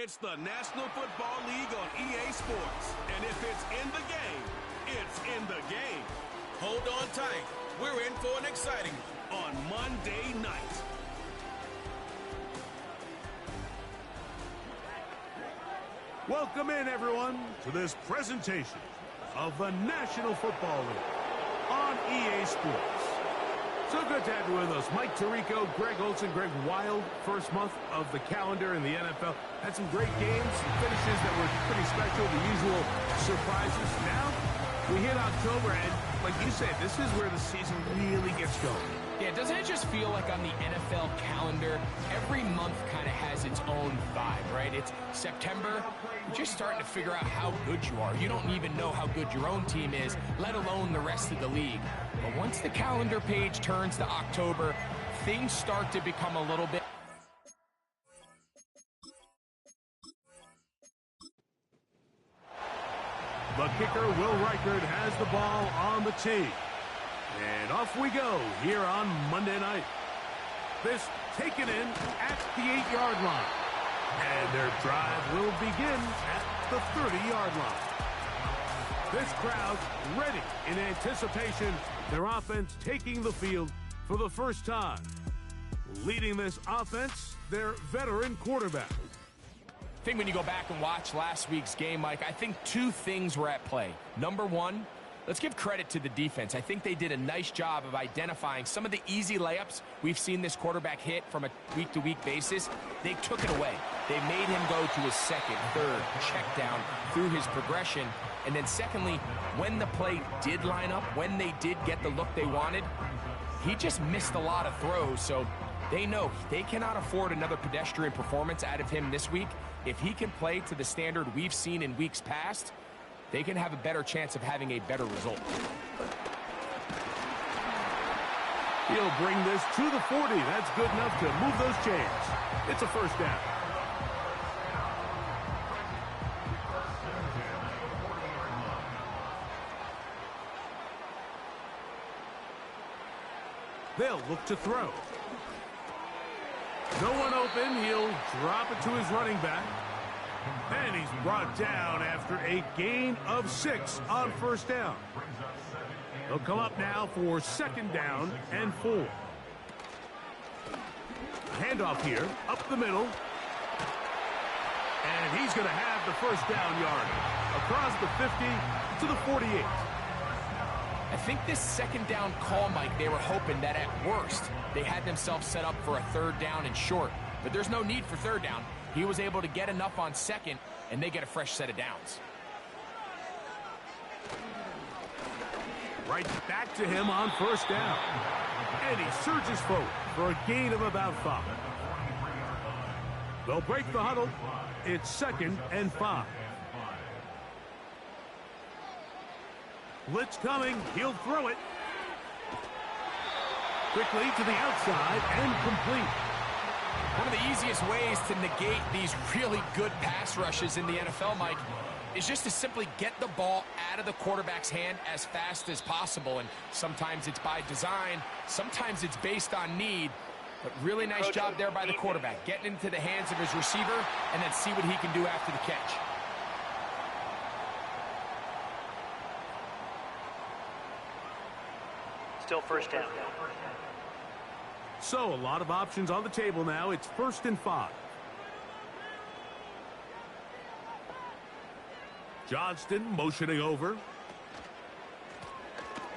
It's the National Football League on EA Sports. And if it's in the game, it's in the game. Hold on tight. We're in for an exciting one on Monday night. Welcome in, everyone, to this presentation of the National Football League on EA Sports. So good to have you with us. Mike Tirico, Greg Olson, Greg Wild, first month of the calendar in the NFL. Had some great games, some finishes that were pretty special, the usual surprises. Now, we hit October, and like you said, this is where the season really gets going. Yeah, doesn't it just feel like on the NFL calendar, every month kind of has its own vibe, right? It's September, you're just starting to figure out how good you are. You don't even know how good your own team is, let alone the rest of the league. But once the calendar page turns to October, things start to become a little bit... The kicker, Will Reichard, has the ball on the tee. And off we go here on Monday night. This taken in at the 8-yard line. And their drive will begin at the 30-yard line. This crowd ready in anticipation, their offense taking the field for the first time. Leading this offense, their veteran quarterback. I think when you go back and watch last week's game, Mike, I think two things were at play. Number one, let's give credit to the defense. I think they did a nice job of identifying some of the easy layups we've seen this quarterback hit from a week-to-week basis. They took it away. They made him go to his second, third, check down through his progression. And then secondly, when the play did line up, when they did get the look they wanted, he just missed a lot of throws. So they know they cannot afford another pedestrian performance out of him this week. If he can play to the standard we've seen in weeks past, they can have a better chance of having a better result. He'll bring this to the 40. That's good enough to move those chains. It's a first down. They'll look to throw. No one open. He'll drop it to his running back. And he's brought down after a gain of 6 on first down. They'll come up now for second down and 4. Handoff here, up the middle. And he's going to have the first down yard. Across the 50 to the 48. I think this second down call, Mike, they were hoping that at worst, they had themselves set up for a third down and short. But there's no need for third down. He was able to get enough on second, and they get a fresh set of downs. Right back to him on first down. And he surges forward for a gain of about 5. They'll break the huddle. It's second and 5. Blitz coming. He'll throw it. Quickly to the outside and complete. One of the easiest ways to negate these really good pass rushes in the NFL, Mike, is just to simply get the ball out of the quarterback's hand as fast as possible. And sometimes it's by design, sometimes it's based on need. But really nice job there by the quarterback, getting into the hands of his receiver and then see what he can do after the catch. Still first down. So, a lot of options on the table now. It's first and 5. Johnston motioning over.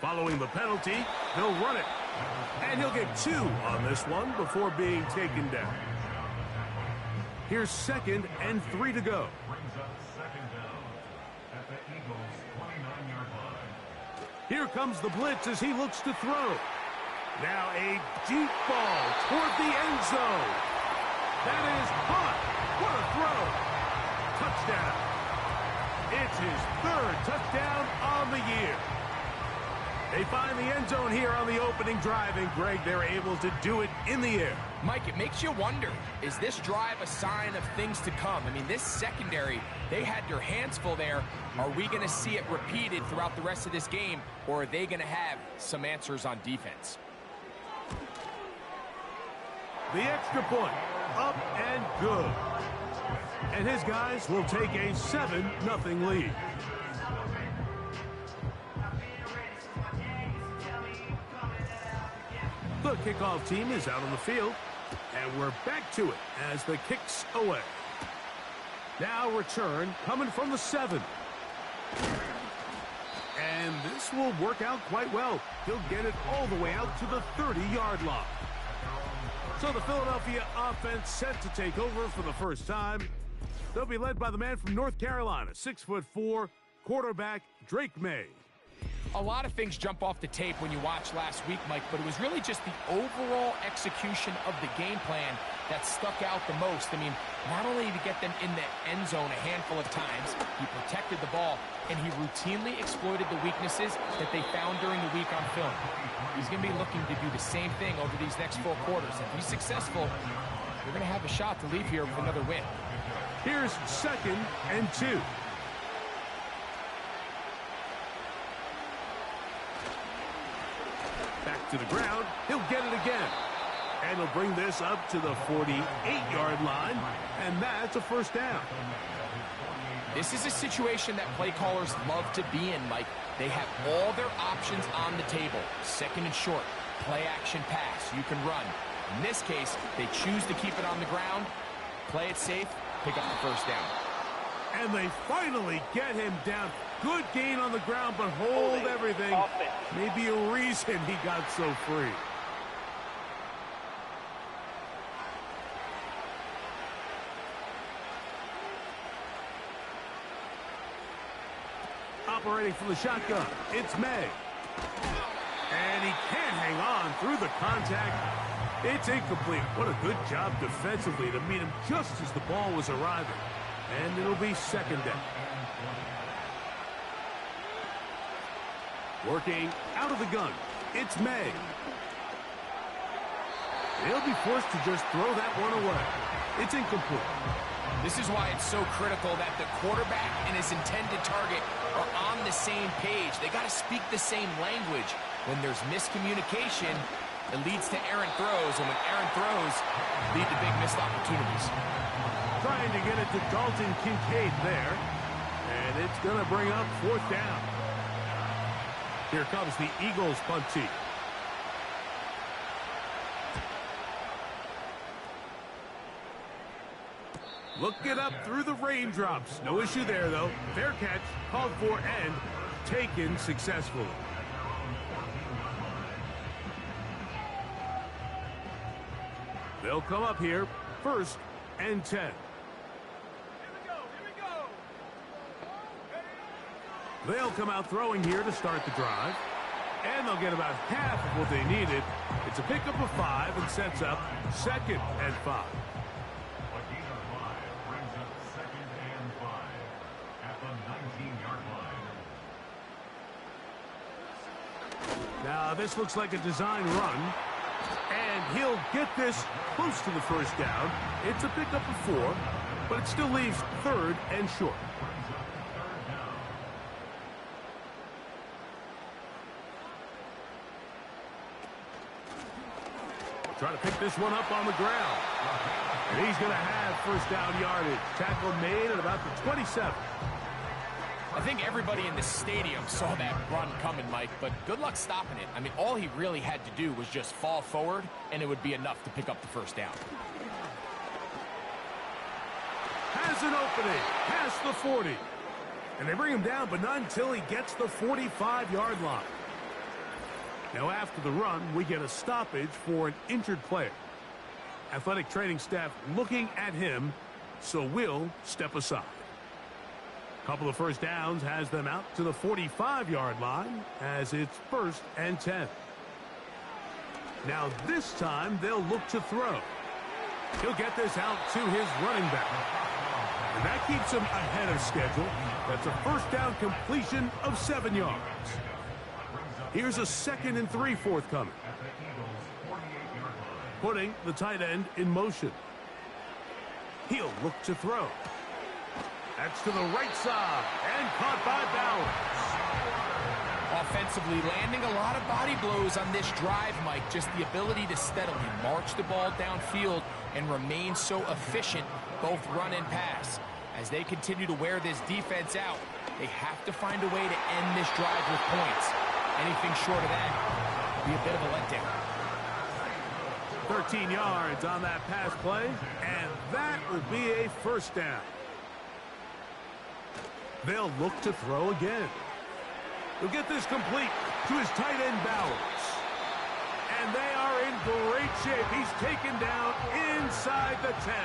Following the penalty, he'll run it. And he'll get 2 on this one before being taken down. Here's second and 3 to go. Here comes the blitz as he looks to throw. Now a deep ball toward the end zone. That is caught. What a throw. Touchdown. It's his 3rd touchdown on the year. They find the end zone here on the opening drive, and Greg, they're able to do it in the air. Mike, it makes you wonder, is this drive a sign of things to come? I mean, this secondary, they had their hands full there. Are we going to see it repeated throughout the rest of this game, or are they going to have some answers on defense? The extra point, up and good. And his guys will take a 7-0 lead. The kickoff team is out on the field, and we're back to it as the kick's away. Now return coming from the 7. And this will work out quite well. He'll get it all the way out to the 30-yard line. So the Philadelphia offense set to take over for the first time. They'll be led by the man from North Carolina, 6'4", quarterback Drake May. A lot of things jump off the tape when you watch last week, Mike, but it was really just the overall execution of the game plan that stuck out the most. I mean, not only did he get them in the end zone a handful of times, he protected the ball, and he routinely exploited the weaknesses that they found during the week on film. He's going to be looking to do the same thing over these next 4 quarters. If he's successful, they're going to have a shot to leave here with another win. Here's 2nd and 2. Back to the ground. He'll get it again. And he'll bring this up to the 48-yard line. And that's a first down. This is a situation that play callers love to be in, Mike. They have all their options on the table. 2nd and short, play action pass. You can run. In this case, they choose to keep it on the ground, play it safe, pick up the first down. And they finally get him down. Good gain on the ground, but hold everything. Maybe a reason he got so free. Operating from the shotgun, it's May. And he can't hang on through the contact. It's incomplete. What a good job defensively to meet him just as the ball was arriving. And it'll be 2nd down. Working out of the gun, it's May. He'll be forced to just throw that one away. It's incomplete. This is why it's so critical that the quarterback and his intended target are on the same page. They got to speak the same language. When there's miscommunication, it leads to errant throws, and when errant throws lead to big missed opportunities. Trying to get it to Dalton Kincaid there, and it's going to bring up 4th down. Here comes the Eagles punt team. Looking up through the raindrops. No issue there, though. Fair catch, called for, and taken successfully. They'll come up here, 1st and 10. They'll come out throwing here to start the drive. And they'll get about half of what they needed. It's a pickup of 5 and sets up 2nd and 5. Now, this looks like a design run, and he'll get this close to the first down. It's a pickup of 4, but it still leaves 3rd and short. Try to pick this one up on the ground. And he's going to have first down yardage. Tackle made at about the 27. I think everybody in the stadium saw that run coming, Mike, but good luck stopping it. I mean, all he really had to do was just fall forward, and it would be enough to pick up the first down. Has an opening, past the 40. And they bring him down, but not until he gets the 45-yard line. Now, after the run, we get a stoppage for an injured player. Athletic training staff looking at him, so we'll step aside. Couple of first downs has them out to the 45-yard line as it's 1st and 10. Now this time they'll look to throw. He'll get this out to his running back. And that keeps him ahead of schedule. That's a first down completion of 7 yards. Here's a 2nd and 3 forthcoming. Putting the tight end in motion. He'll look to throw. That's to the right side and caught by Bowers. Offensively, landing a lot of body blows on this drive, Mike. Just the ability to steadily march the ball downfield and remain so efficient, both run and pass. As they continue to wear this defense out, they have to find a way to end this drive with points. Anything short of that will be a bit of a letdown. 13 yards on that pass play, and that will be a first down. They'll look to throw again. He'll get this complete to his tight end, Bowers. And they are in great shape. He's taken down inside the 10.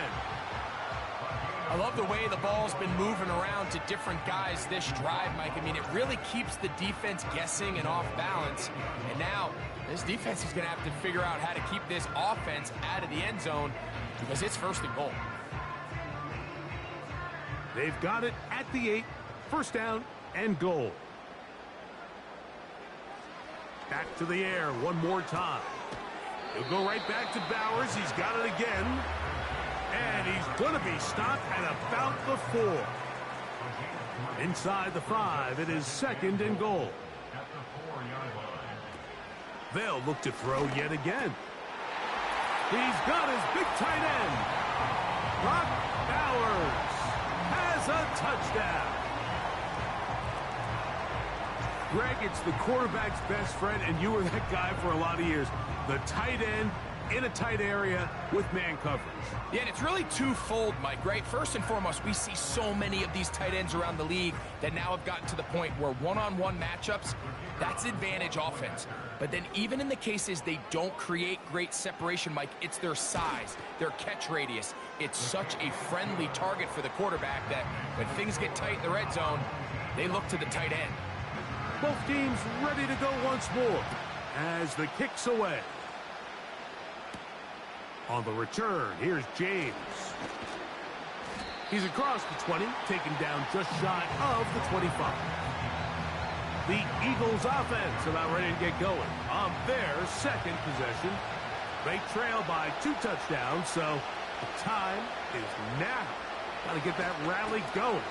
I love the way the ball's been moving around to different guys this drive, Mike. I mean, it really keeps the defense guessing and off balance. And now, this defense is going to have to figure out how to keep this offense out of the end zone because it's first and goal. They've got it at the 8, first down and goal. Back to the air one more time. He'll go right back to Bowers. He's got it again. And he's going to be stopped at about the 4. Inside the 5, it is second and goal. They'll look to throw yet again. He's got his big tight end. Brock Bowers has a touchdown. Greg, it's the quarterback's best friend, and you were that guy for a lot of years. The tight end in a tight area with man coverage. Yeah, and it's really twofold, Mike, right? First and foremost, we see so many of these tight ends around the league that now have gotten to the point where one-on-one matchups, that's advantage offense. But then even in the cases they don't create great separation, Mike, it's their size, their catch radius. It's such a friendly target for the quarterback that when things get tight in the red zone, they look to the tight end. Both teams ready to go once more as the kick's away. On the return, here's James. He's across the 20, taken down just shy of the 25. The Eagles offense about ready to get going on their second possession. They trail by 2 touchdowns, so the time is now. Got to get that rally going.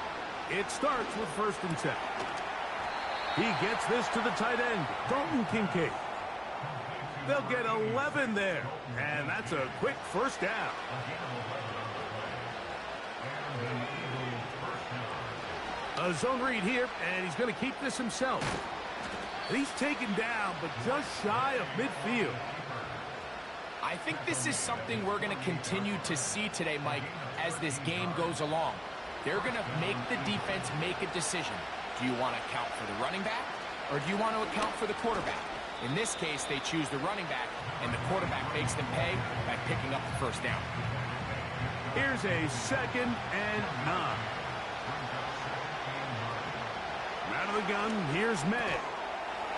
It starts with first and 10. He gets this to the tight end, Dalton Kincaid. They'll get 11 there, and that's a quick first down. A zone read here, and he's going to keep this himself. And he's taken down, but just shy of midfield. I think this is something we're going to continue to see today, Mike, as this game goes along. They're going to make the defense make a decision. Do you want to account for the running back, or do you want to account for the quarterback? In this case, they choose the running back, and the quarterback makes them pay by picking up the first down. Here's a second and 9. Out of the gun, here's May.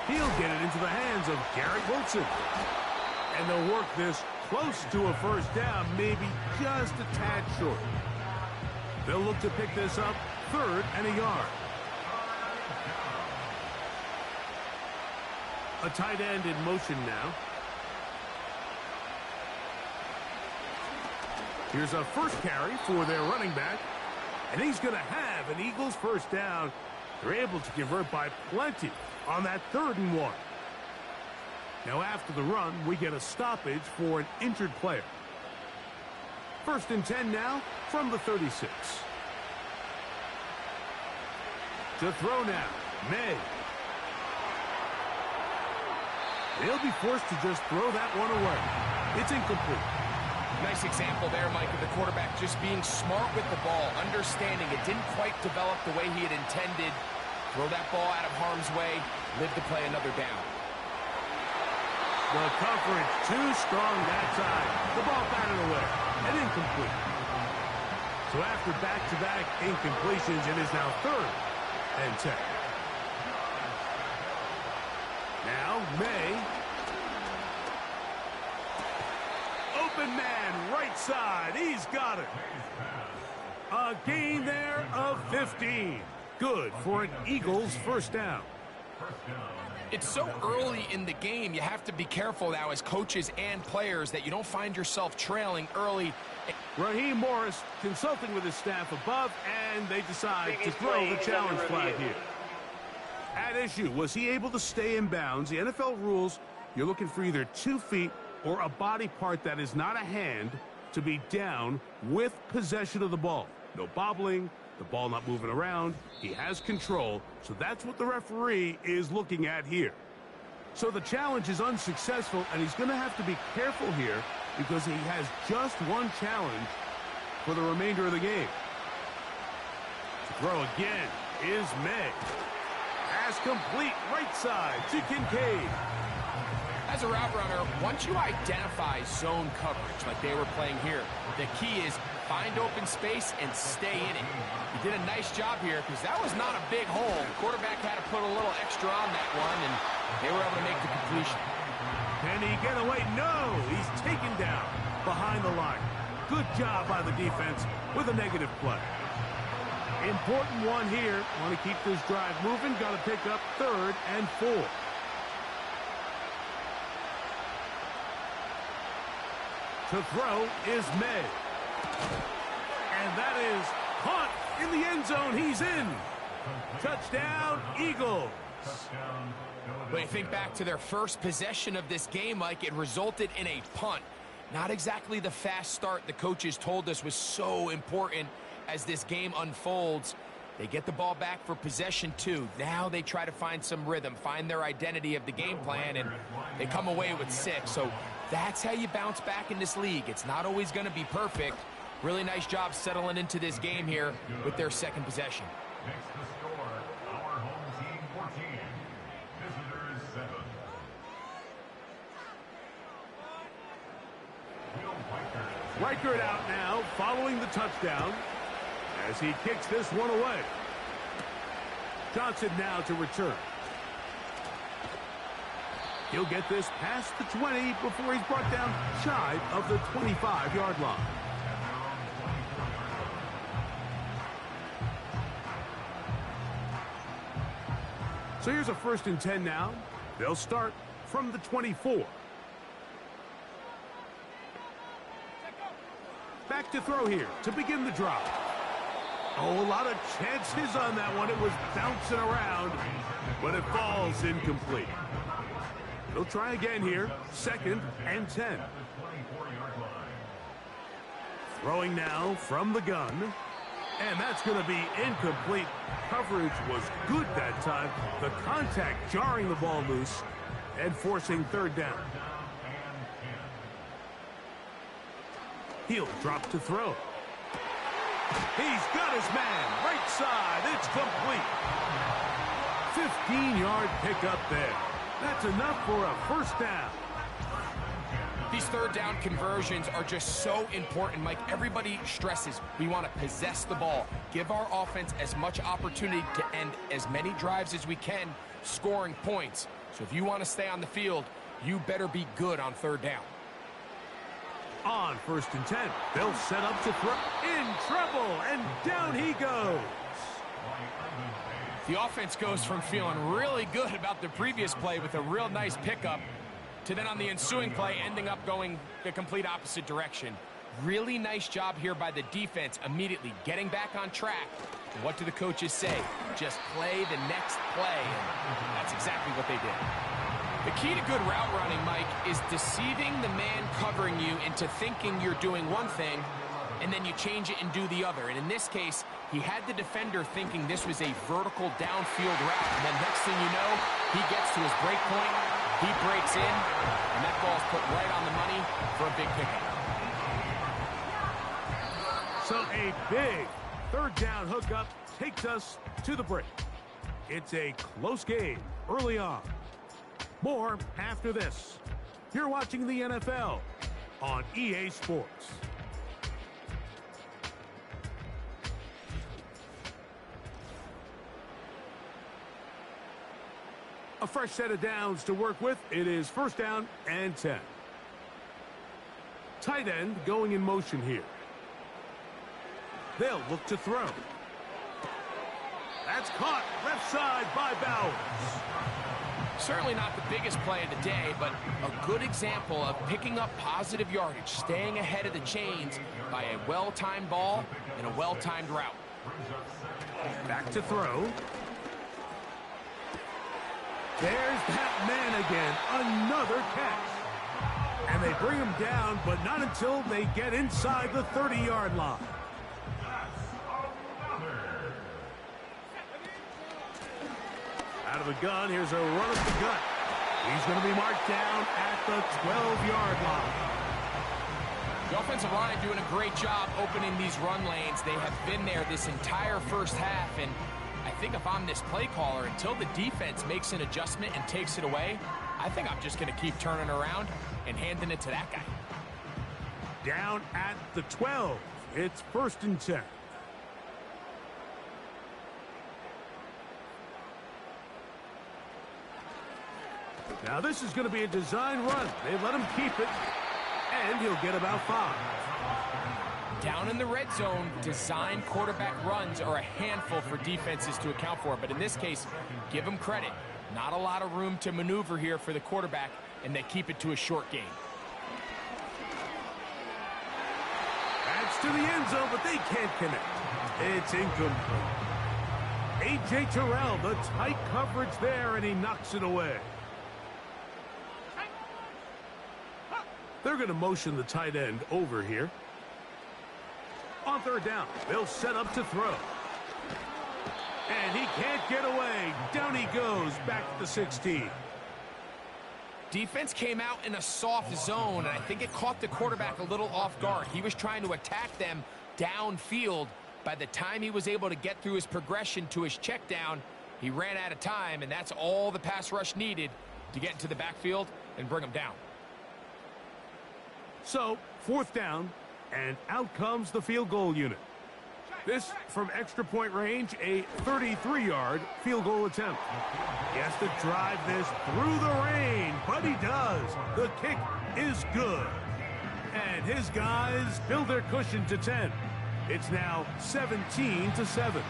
He'll get it into the hands of Garrett Wilson. And they'll work this close to a first down, maybe just a tad short. They'll look to pick this up, 3rd and a yard. A tight end in motion now. Here's a first carry for their running back. And he's going to have an Eagles first down. They're able to convert by plenty on that 3rd and 1. Now after the run, we get a stoppage for an injured player. First and 10 now from the 36. To throw now, May. He'll be forced to just throw that one away. It's incomplete. Nice example there, Mike, of the quarterback just being smart with the ball, understanding it didn't quite develop the way he had intended. Throw that ball out of harm's way, live to play another down. The coverage too strong that time. The ball batted away and incomplete. So after back-to-back incompletions, it is now 3rd and 10. Now, May. Open man, right side. He's got it. A gain there of 15. Good for an Eagles first down. It's so early in the game, you have to be careful now as coaches and players that you don't find yourself trailing early. Raheem Morris consulting with his staff above, and they decide to throw the challenge flag here. At issue, was he able to stay in bounds? The NFL rules, you're looking for either 2 feet or a body part that is not a hand to be down with possession of the ball. No bobbling, the ball not moving around. He has control, so that's what the referee is looking at here. So the challenge is unsuccessful, and he's going to have to be careful here because he has just one challenge for the remainder of the game. To throw again is May. Pass complete, right side to Kincaid. As a route runner, once you identify zone coverage like they were playing here, the key is find open space and stay in it. He did a nice job here because that was not a big hole. The quarterback had to put a little extra on that one, and they were able to make the completion. Can he get away? No! He's taken down behind the line. Good job by the defense with a negative play. Important one here. Want to keep this drive moving. Got to pick up 3rd and 4. To throw is May. And that is caught in the end zone. He's in. Touchdown, Eagles. But you think back to their first possession of this game, Mike, it resulted in a punt. Not exactly the fast start the coaches told us was so important as this game unfolds. They get the ball back for possession 2. Now they try to find some rhythm, find their identity of the game plan, and they come away with 6. So that's how you bounce back in this league. It's not always going to be perfect. Really nice job settling into this game here with their second possession. Next to score, our home team 14, visitors 7. Reichert out now, following the touchdown as he kicks this one away. Johnson now to return. He'll get this past the 20 before he's brought down shy of the 25-yard line. So here's a 1st and 10 now. They'll start from the 24. Back to throw here to begin the drive. Oh, a lot of chances on that one. It was bouncing around, but it falls incomplete. They'll try again here. 2nd and 10. Throwing now from the gun. And that's going to be incomplete. Coverage was good that time. The contact jarring the ball loose and forcing 3rd down. He'll drop to throw. He's got his man. Right side. It's complete. 15-yard pickup there. That's enough for a 1st down. These 3rd down conversions are just so important, Mike. Everybody stresses we want to possess the ball, give our offense as much opportunity to end as many drives as we can, scoring points. So if you want to stay on the field, you better be good on 3rd down. On 1st and 10, they'll set up to throw. In trouble, and down he goes. The offense goes from feeling really good about the previous play with a real nice pickup to then on the ensuing play ending up going the complete opposite direction. Really nice job here by the defense, immediately getting back on track. What do the coaches say? Just play the next play, and that's exactly what they did. The key to good route running, Mike, is deceiving the man covering you into thinking you're doing one thing, and then you change it and do the other. And in this case, he had the defender thinking this was a vertical downfield route. And then next thing you know, he gets to his break point, he breaks in, and that ball's put right on the money for a big pickup. So a big 3rd down hookup takes us to the break. It's a close game early on. More after this. You're watching the NFL on EA Sports. A fresh set of downs to work with. It is 1st down and 10. Tight end going in motion here. They'll look to throw. That's caught left side by Bowers. Certainly not the biggest play of the day, but a good example of picking up positive yardage, staying ahead of the chains by a well-timed ball and a well-timed route. Back to throw. There's that man again. Another catch. And they bring him down, but not until they get inside the 30-yard line. Out of the gun, here's a run up the gut. He's going to be marked down at the 12-yard line. The offensive line doing a great job opening these run lanes. They have been there this entire first half, and I think if I'm this play caller, until the defense makes an adjustment and takes it away, I think I'm just going to keep turning around and handing it to that guy. Down at the 12. It's 1st and 10. Now this is going to be a design run. They let him keep it, and he'll get about 5. Down in the red zone, design quarterback runs are a handful for defenses to account for. But in this case, give them credit. Not a lot of room to maneuver here for the quarterback, and they keep it to a short game. That's to the end zone, but they can't connect. It's incomplete. A.J. Terrell, the tight coverage there, and he knocks it away. They're going to motion the tight end over here. On 3rd down, they'll set up to throw. And he can't get away. Down he goes, back to the 16. Defense came out in a soft zone, and I think it caught the quarterback a little off guard. He was trying to attack them downfield. By the time he was able to get through his progression to his check down, he ran out of time, and that's all the pass rush needed to get into the backfield and bring him down. So, 4th down, and out comes the field goal unit. This from extra point range, a 33-yard field goal attempt. He has to drive this through the rain, but he does. The kick is good. And his guys build their cushion to 10. It's now 17-7.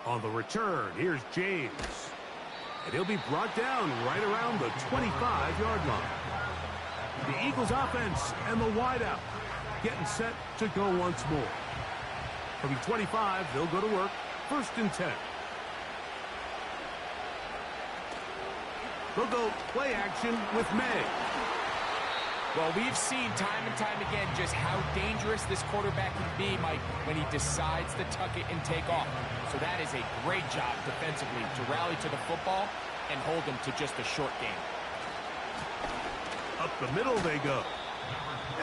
On the return, here's James. And he'll be brought down right around the 25-yard line. The Eagles offense and the wideout getting set to go once more. From the 25, they'll go to work. 1st and 10. They'll go play action with May. Well, we've seen time and time again just how dangerous this quarterback can be, Mike, when he decides to tuck it and take off. So that is a great job defensively to rally to the football and hold him to just a short game. Up the middle they go.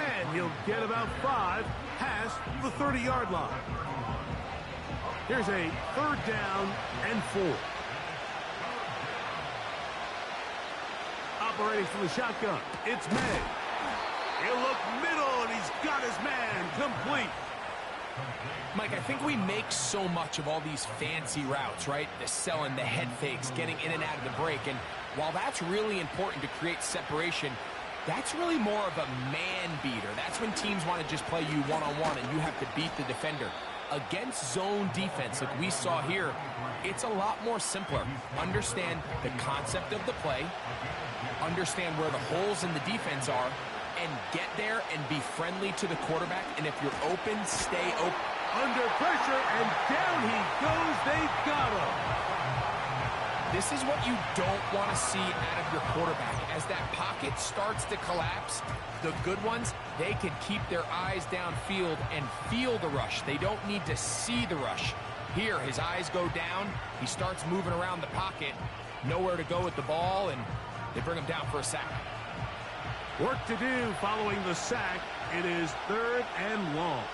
And he'll get about 5 past the 30-yard line. Here's a 3rd down and 4. Operating from the shotgun, it's May. He'll look middle, and he's got his man complete. Mike, I think we make so much of all these fancy routes, right? The selling, the head fakes, getting in and out of the break. And while that's really important to create separation, that's really more of a man beater. That's when teams want to just play you one-on-one and you have to beat the defender. Against zone defense, like we saw here, it's a lot more simpler. Understand the concept of the play, understand where the holes in the defense are, and get there and be friendly to the quarterback. And if you're open, stay open. Under pressure, and down he goes. They've got him. This is what you don't want to see out of your quarterback. As that pocket starts to collapse, the good ones, they can keep their eyes downfield and feel the rush. They don't need to see the rush. Here, his eyes go down. He starts moving around the pocket. Nowhere to go with the ball, and they bring him down for a sack. Work to do following the sack. It is 3rd and long.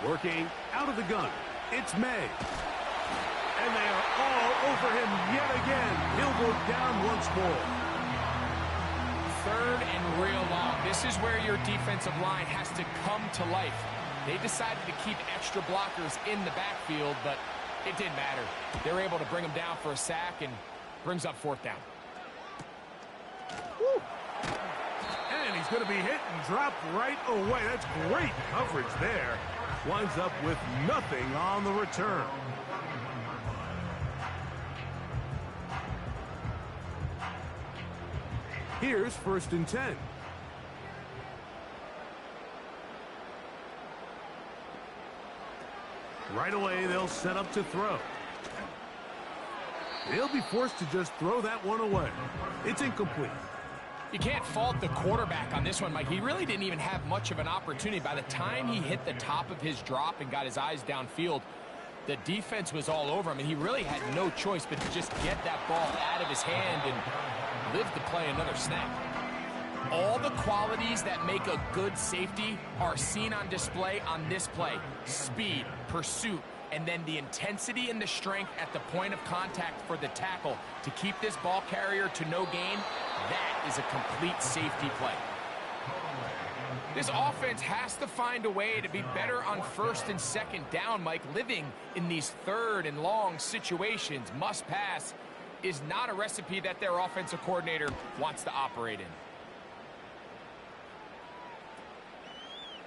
Working out of the gun. It's May. And they are all over him yet again. He'll go down once more. 3rd and real long. This is where your defensive line has to come to life. They decided to keep extra blockers in the backfield, but it didn't matter. They're able to bring him down for a sack and brings up 4th down. Woo. And he's going to be hit and dropped right away. That's great coverage there. Winds up with nothing on the return. Here's 1st and 10. Right away, they'll set up to throw. He'll be forced to just throw that one away. It's incomplete. You can't fault the quarterback on this one, Mike. He really didn't even have much of an opportunity. By the time he hit the top of his drop and got his eyes downfield, the defense was all over him, and he really had no choice but to just get that ball out of his hand and live to play another snap. All the qualities that make a good safety are seen on display on this play. Speed, pursuit, and then the intensity and the strength at the point of contact for the tackle to keep this ball carrier to no gain. That is a complete safety play. This offense has to find a way to be better on first and second down, Mike. Living in these third and long situations, must pass, is not a recipe that their offensive coordinator wants to operate in.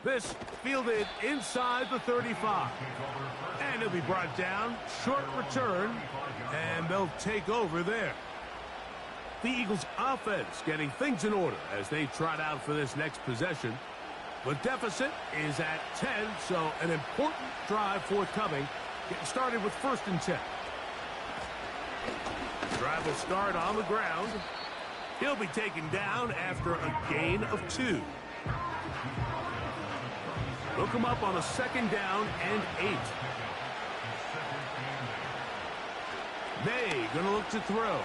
This fielded inside the 35. And it'll be brought down, short return, and they'll take over there. The Eagles' offense getting things in order as they trot out for this next possession. The deficit is at 10, so an important drive forthcoming. Getting started with 1st and 10. Drive will start on the ground. He'll be taken down after a gain of 2. Look him up on a 2nd down and 8. May gonna look to throw.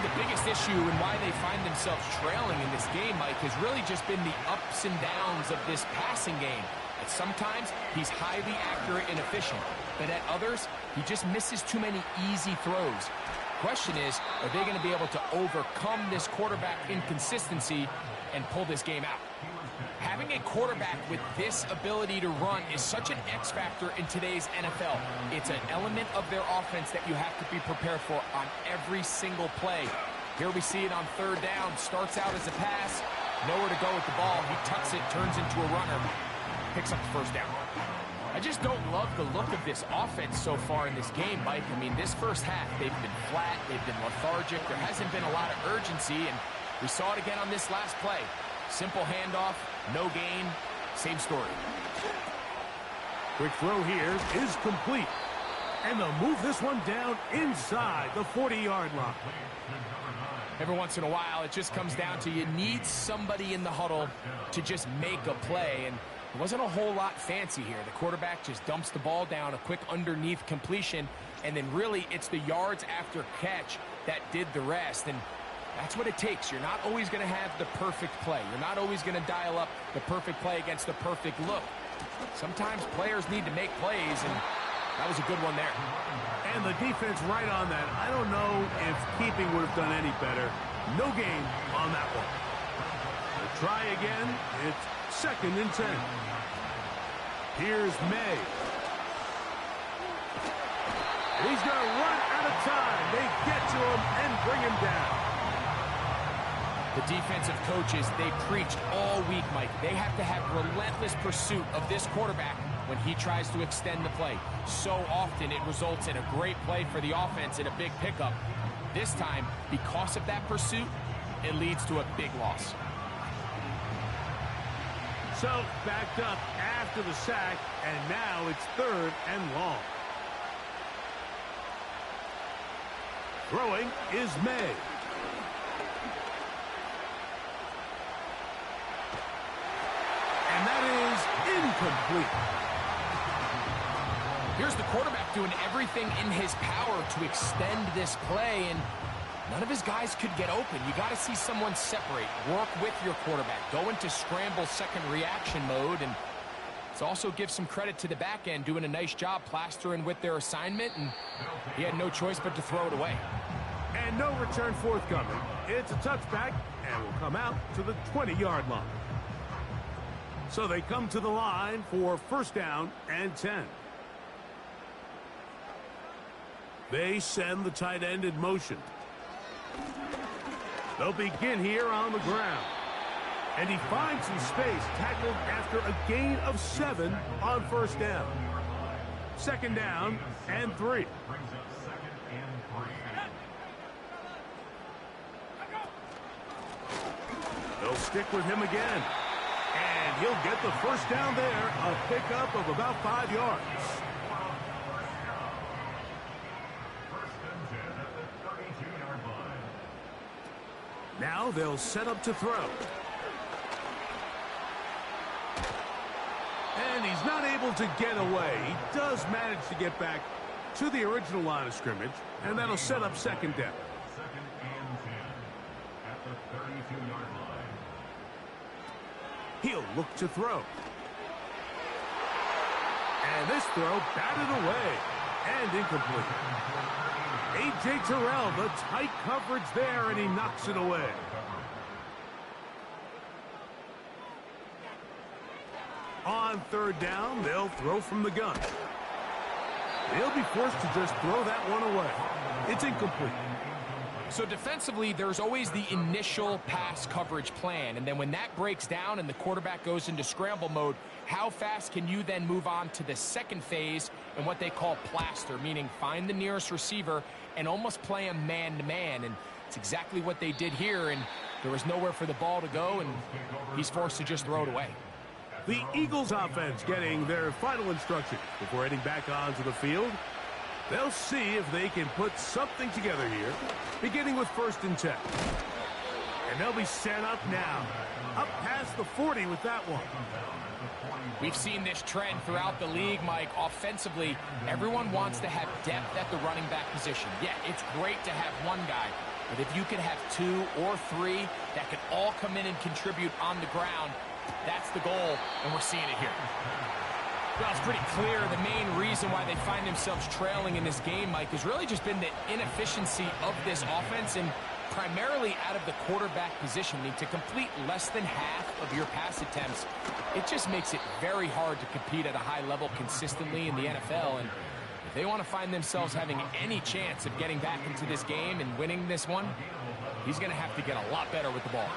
The biggest issue and why they find themselves trailing in this game, Mike, has really just been the ups and downs of this passing game. And sometimes he's highly accurate and efficient, but at others, he just misses too many easy throws. Question is, are they going to be able to overcome this quarterback inconsistency and pull this game out? Having a quarterback with this ability to run is such an X factor in today's NFL. It's an element of their offense that you have to be prepared for on every single play. Here we see it on 3rd down. Starts out as a pass. Nowhere to go with the ball. He tucks it, turns into a runner. Picks up the 1st down. I just don't love the look of this offense so far in this game, Mike. I mean, this first half, they've been flat, they've been lethargic. There hasn't been a lot of urgency, and we saw it again on this last play. Simple handoff, no gain, same story. Quick throw here is complete. And they'll move this one down inside the 40-yard line. Every once in a while, it just comes down to you need somebody in the huddle to just make a play, and it wasn't a whole lot fancy here. The quarterback just dumps the ball down, a quick underneath completion, and then really it's the yards after catch that did the rest. And that's what it takes. You're not always going to have the perfect play. You're not always going to dial up the perfect play against the perfect look. Sometimes players need to make plays, and that was a good one there. And the defense right on that. I don't know if keeping would have done any better. No gain on that one. They'll try again. It's 2nd and 10. Here's May. He's going to run out of time. They get to him and bring him down. The defensive coaches, they preached all week, Mike. They have to have relentless pursuit of this quarterback when he tries to extend the play. So often it results in a great play for the offense and a big pickup. This time, because of that pursuit, it leads to a big loss. So, backed up after the sack, and now it's 3rd and long. Throwing is May. And that is incomplete. Here's the quarterback doing everything in his power to extend this play, and none of his guys could get open. You got to see someone separate, work with your quarterback, go into scramble second reaction mode, and it's also give some credit to the back end doing a nice job plastering with their assignment, and he had no choice but to throw it away. And no return forthcoming. It's a touchback, and will come out to the 20-yard line. So they come to the line for 1st down and 10. They send the tight end in motion. They'll begin here on the ground. And he finds some space, tackled after a gain of 7 on 1st down. 2nd down and 3. They'll stick with him again. he'll get the first down there, a pickup of about 5 yards. First and 10 at the 32-yard line. Now they'll set up to throw. And he's not able to get away. He does manage to get back to the original line of scrimmage, and that'll set up second down. Second and 10 at the 32-yard line. He'll look to throw. And this throw batted away and incomplete. A.J. Terrell, the tight coverage there, and he knocks it away. On third down, they'll throw from the gun. They'll be forced to just throw that one away. It's incomplete. So defensively, there's always the initial pass coverage plan, and then when that breaks down and the quarterback goes into scramble mode, how fast can you then move on to the second phase and what they call plaster, meaning find the nearest receiver and almost play him man-to-man, and it's exactly what they did here, and there was nowhere for the ball to go, and he's forced to just throw it away. The Eagles offense getting their final instructions before heading back onto the field. They'll see if they can put something together here, beginning with first and 10. And they'll be set up now, up past the 40 with that one. We've seen this trend throughout the league, Mike. Offensively, everyone wants to have depth at the running back position. Yeah, it's great to have one guy, but if you could have 2 or 3 that could all come in and contribute on the ground, that's the goal, and we're seeing it here. Well, it's pretty clear the main reason why they find themselves trailing in this game, Mike, has really just been the inefficiency of this offense and primarily out of the quarterback position. I mean, to complete less than half of your pass attempts, it just makes it very hard to compete at a high level consistently in the NFL. And if they want to find themselves having any chance of getting back into this game and winning this one, he's going to have to get a lot better with the ball.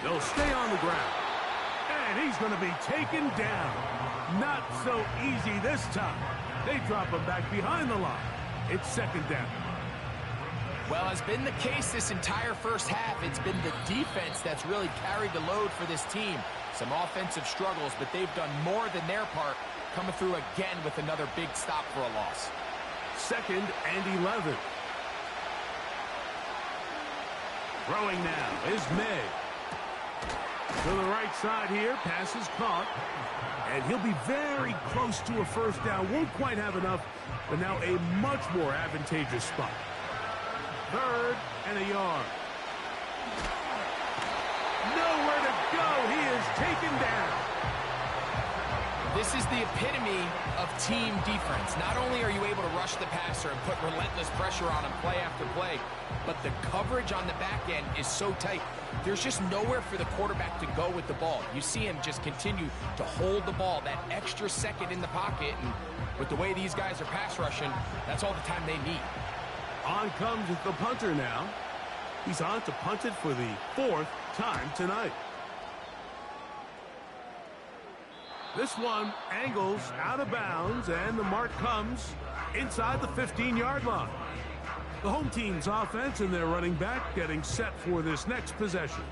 They'll stay on the ground. And he's going to be taken down. Not so easy this time. They drop him back behind the line. It's second down. Well, as been the case this entire first half, it's been the defense that's really carried the load for this team. Some offensive struggles, but they've done more than their part, coming through again with another big stop for a loss. Second and 11. Throwing now is May. To the right side here, pass is caught. And he'll be very close to a first down. Won't quite have enough, but now a much more advantageous spot. Third and a yard. Nowhere to go. He is taken down. This is the epitome of team defense. Not only are you able to rush the passer and put relentless pressure on him play after play, but the coverage on the back end is so tight. There's just nowhere for the quarterback to go with the ball. You see him just continue to hold the ball that extra second in the pocket, and with the way these guys are pass rushing, that's all the time they need. On comes the punter now. He's on to punt it for the 4th time tonight. This one angles out of bounds, and the mark comes inside the 15-yard line. The home team's offense and their running back getting set for this next possession.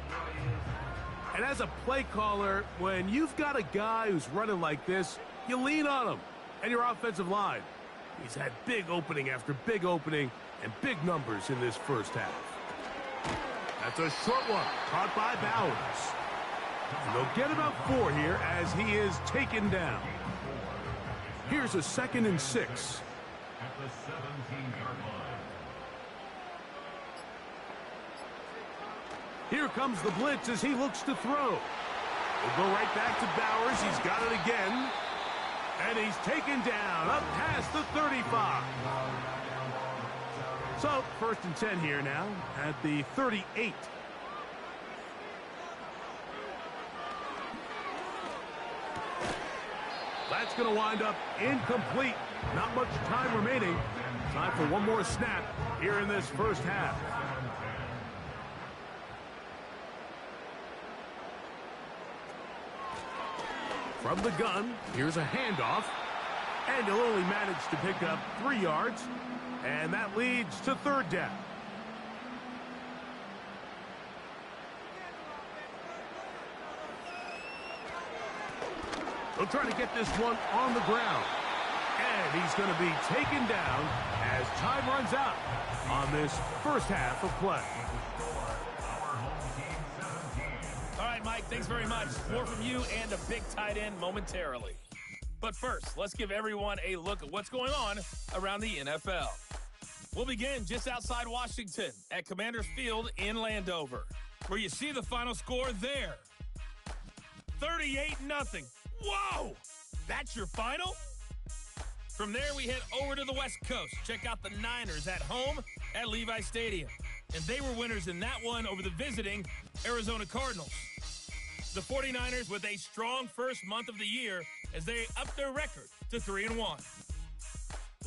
And as a play caller, when you've got a guy who's running like this, you lean on him and your offensive line. He's had big opening after big opening and big numbers in this first half. That's a short one, caught by Bowers. And they'll get about 4 here as he is taken down. Here's a 2nd and 6. At the 17-yard line. Here comes the blitz as he looks to throw. We'll go right back to Bowers. He's got it again. And he's taken down up past the 35. So, 1st and 10 here now at the 38. That's going to wind up incomplete. Not much time remaining. Time for one more snap here in this first half. From the gun, here's a handoff. And he'll only manage to pick up 3 yards. And that leads to 3rd down. He'll try to get this one on the ground. And he's going to be taken down as time runs out on this first half of play. All right, Mike, thanks very much. More from you and a big tight end momentarily. But first, let's give everyone a look at what's going on around the NFL. We'll begin just outside Washington at Commanders Field in Landover, where you see the final score there. 38-0. Whoa! That's your final? From there, we head over to the West Coast. Check out the Niners at home at Levi Stadium. And they were winners in that one over the visiting Arizona Cardinals. The 49ers with a strong first month of the year as they up their record to 3-1.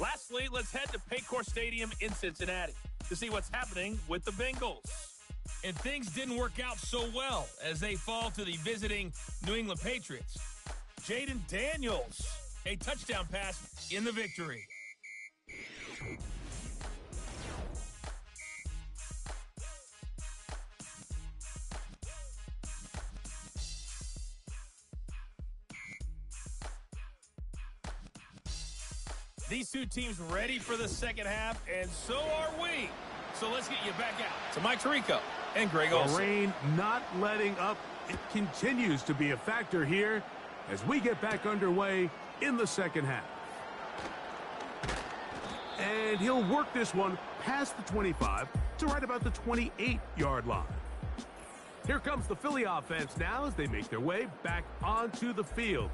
Lastly, let's head to Paycor Stadium in Cincinnati to see what's happening with the Bengals. And things didn't work out so well as they fall to the visiting New England Patriots. Jaden Daniels, a touchdown pass in the victory. These two teams ready for the second half, and so are we. So let's get you back out to Mike Tirico and Greg Olsen. The rain not letting up. It continues to be a factor here as we get back underway in the second half. And he'll work this one past the 25 to right about the 28-yard line. Here comes the Philly offense now as they make their way back onto the field.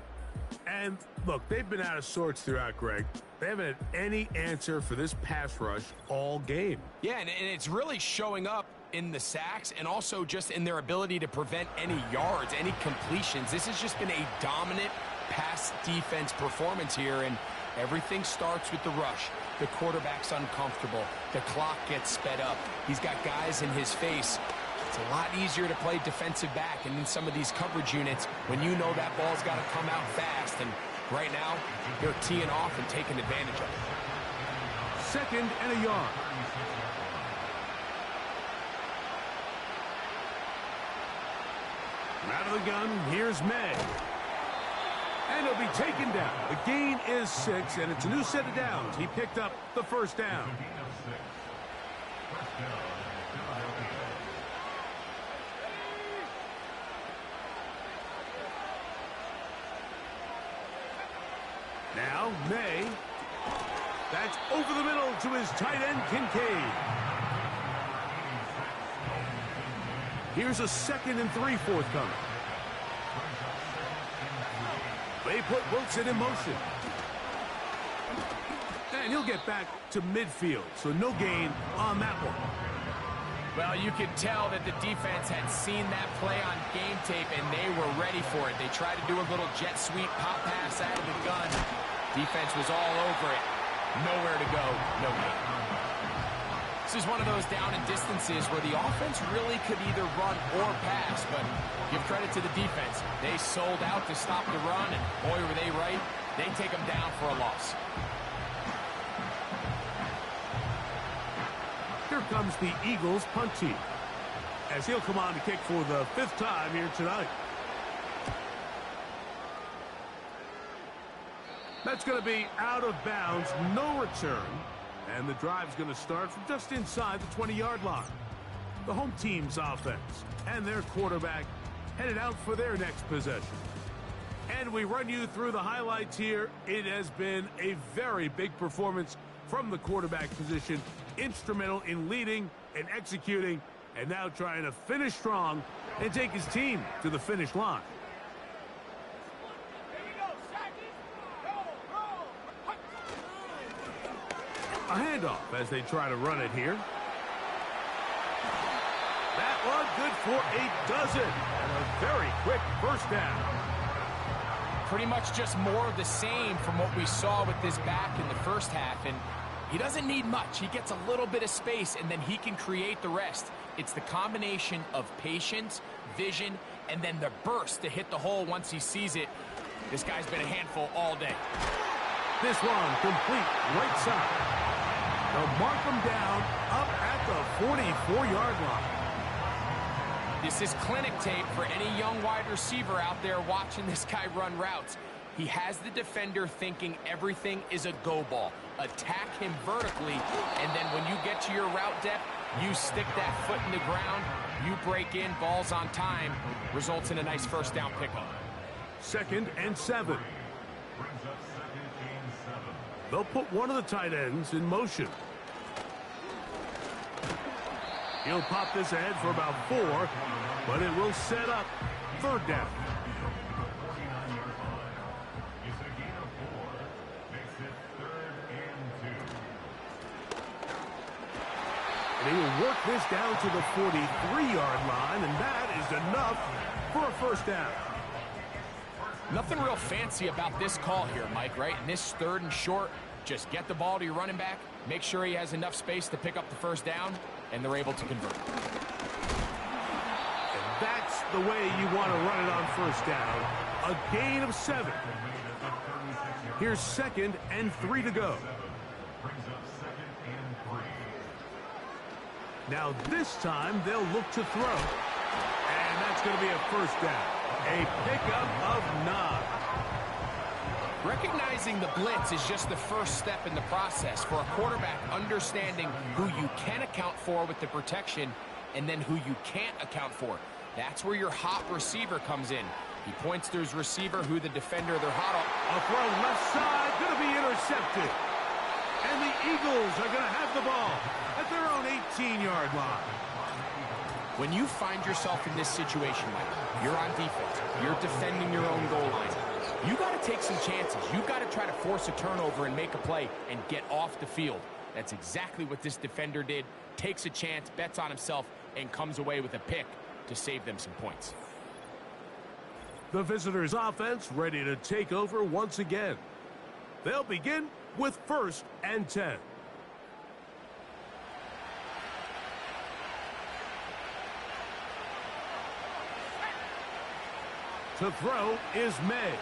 And look, they've been out of sorts throughout, Greg. They haven't had any answer for this pass rush all game. Yeah, and it's really showing up in the sacks and also just in their ability to prevent any yards, any completions. This has just been a dominant pass defense performance here, and everything starts with the rush. The quarterback's uncomfortable. The clock gets sped up. He's got guys in his face. It's a lot easier to play defensive back and in some of these coverage units when you know that ball's got to come out fast. And right now, they're teeing off and taking advantage of it. Second and a yard. Out of the gun, here's May. And he'll be taken down. The gain is 6, and it's a new set of downs. He picked up the first down. Now, May. That's over the middle to his tight end, Kincaid. Here's a 2nd and 3 forthcoming. They put Wilson in motion. And he'll get back to midfield, so no gain on that one. Well, you could tell that the defense had seen that play on game tape, and they were ready for it. They tried to do a little jet sweep pop pass out of the gun. Defense was all over it. Nowhere to go, no gain. This is one of those down and distances where the offense really could either run or pass, but give credit to the defense. They sold out to stop the run, and boy, were they right. They take them down for a loss. Here comes the Eagles punt team as he'll come on to kick for the 5th time here tonight. That's going to be out of bounds, no return. And the drive's going to start from just inside the 20-yard line. The home team's offense and their quarterback headed out for their next possession. And we run you through the highlights here. It has been a very big performance from the quarterback position. Instrumental in leading and executing, and now trying to finish strong and take his team to the finish line. A handoff as they try to run it here. That one good for a dozen, and a very quick first down. Pretty much just more of the same from what we saw with this back in the first half, and he doesn't need much. He gets a little bit of space, and then he can create the rest. It's the combination of patience, vision, and then the burst to hit the hole once he sees it. This guy's been a handful all day. This one complete right side. They'll mark him down up at the 44-yard line. This is clinic tape for any young wide receiver out there watching this guy run routes. He has the defender thinking everything is a go ball. Attack him vertically, and then when you get to your route depth, you stick that foot in the ground, you break in, balls on time, results in a nice first down pickup. 2nd and 7. They'll put one of the tight ends in motion. He'll pop this ahead for about 4, but it will set up 3rd down. And he will work this down to the 43-yard line, and that is enough for a first down. Nothing real fancy about this call here, Mike, right? In this 3rd and short, just get the ball to your running back, make sure he has enough space to pick up the first down, and they're able to convert. And that's the way you want to run it on first down. A gain of 7. Here's 2nd and 3 to go. Now this time they'll look to throw. And that's going to be a first down. A pickup of 9. Recognizing the blitz is just the first step in the process for a quarterback, understanding who you can account for with the protection and then who you can't account for. That's where your hot receiver comes in. He points to his receiver who the defender they're hot on. A throw left side, going to be intercepted. And the Eagles are going to have the ball at their own 18-yard line. When you find yourself in this situation, Mike, you're on defense, you're defending your own goal line. You got to take some chances. You got to try to force a turnover and make a play and get off the field. That's exactly what this defender did. Takes a chance, bets on himself, and comes away with a pick to save them some points. The visitors' offense ready to take over once again. They'll begin with 1st and 10. To throw is May.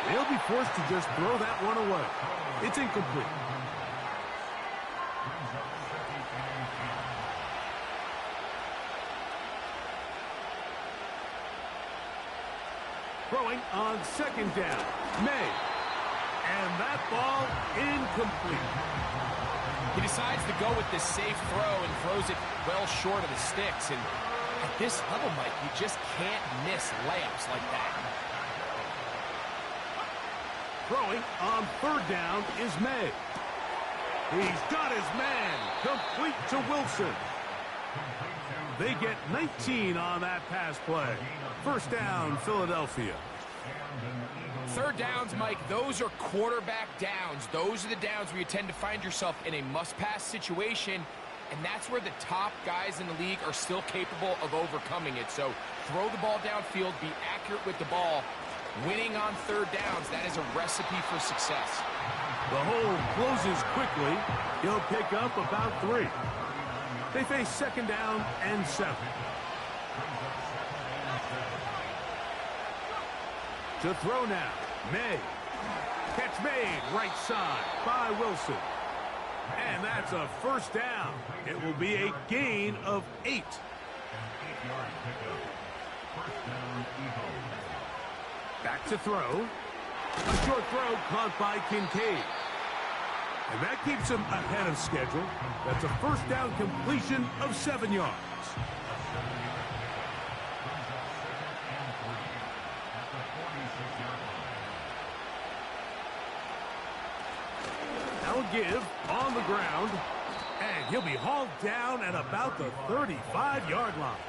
They'll be forced to just throw that one away. It's incomplete. Throwing on 2nd down. May. And that ball incomplete. He decides to go with this safe throw and throws it well short of the sticks. And at this level, Mike, you just can't miss layups like that. Throwing on 3rd down is May. He's got his man. Complete to Wilson. They get 19 on that pass play. First down, Philadelphia. 3rd downs, Mike, those are quarterback downs. Those are the downs where you tend to find yourself in a must-pass situation, and that's where the top guys in the league are still capable of overcoming it. So throw the ball downfield, be accurate with the ball. Winning on 3rd downs, that is a recipe for success. The hole closes quickly. He'll pick up about 3. They face 2nd down and 7. To throw now, May. Catch made, right side by Wilson. And that's a first down. It will be a gain of 8. Back to throw. A short throw caught by Kincaid. And that keeps him ahead of schedule. That's a first down completion of 7 yards. Now a give on the ground. And he'll be hauled down at about the 35-yard line.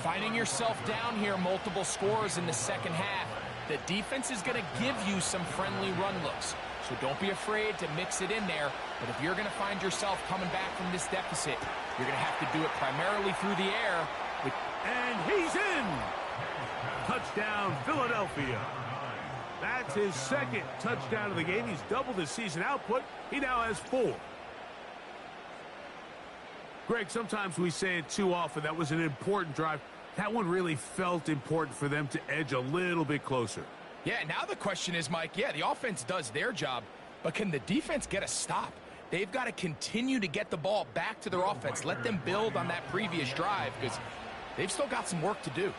Finding yourself down here, multiple scores in the 2nd half. The defense is going to give you some friendly run looks. So don't be afraid to mix it in there. But if you're going to find yourself coming back from this deficit, you're going to have to do it primarily through the air. And he's in! Touchdown, Philadelphia. That's his 2nd touchdown of the game. He's doubled his season output. He now has 4. Greg, sometimes we say it too often. That was an important drive. That one really felt important for them to edge a little bit closer. Yeah, now the question is, Mike, yeah, the offense does their job, but can the defense get a stop? They've got to continue to get the ball back to their offense. Let them build on that previous drive because they've still got some work to do.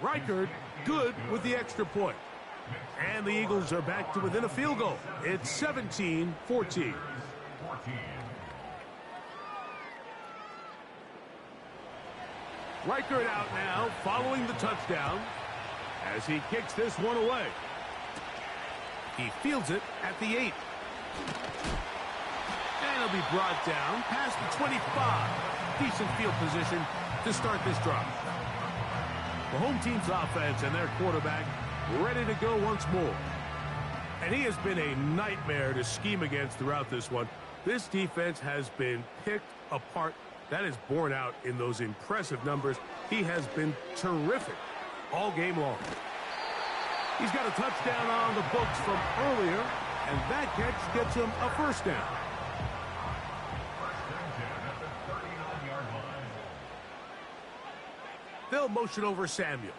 Reichert good with the extra point. And the Eagles are back to within a field goal. It's 17-14. Reichert out now following the touchdown as he kicks this one away. He fields it at the 8. And he'll be brought down past the 25. Decent field position to start this drive. The home team's offense and their quarterback ready to go once more. And he has been a nightmare to scheme against throughout this one. This defense has been picked apart. That is borne out in those impressive numbers. He has been terrific all game long. He's got a touchdown on the books from earlier, and that catch gets him a first down. They'll motion over Samuel.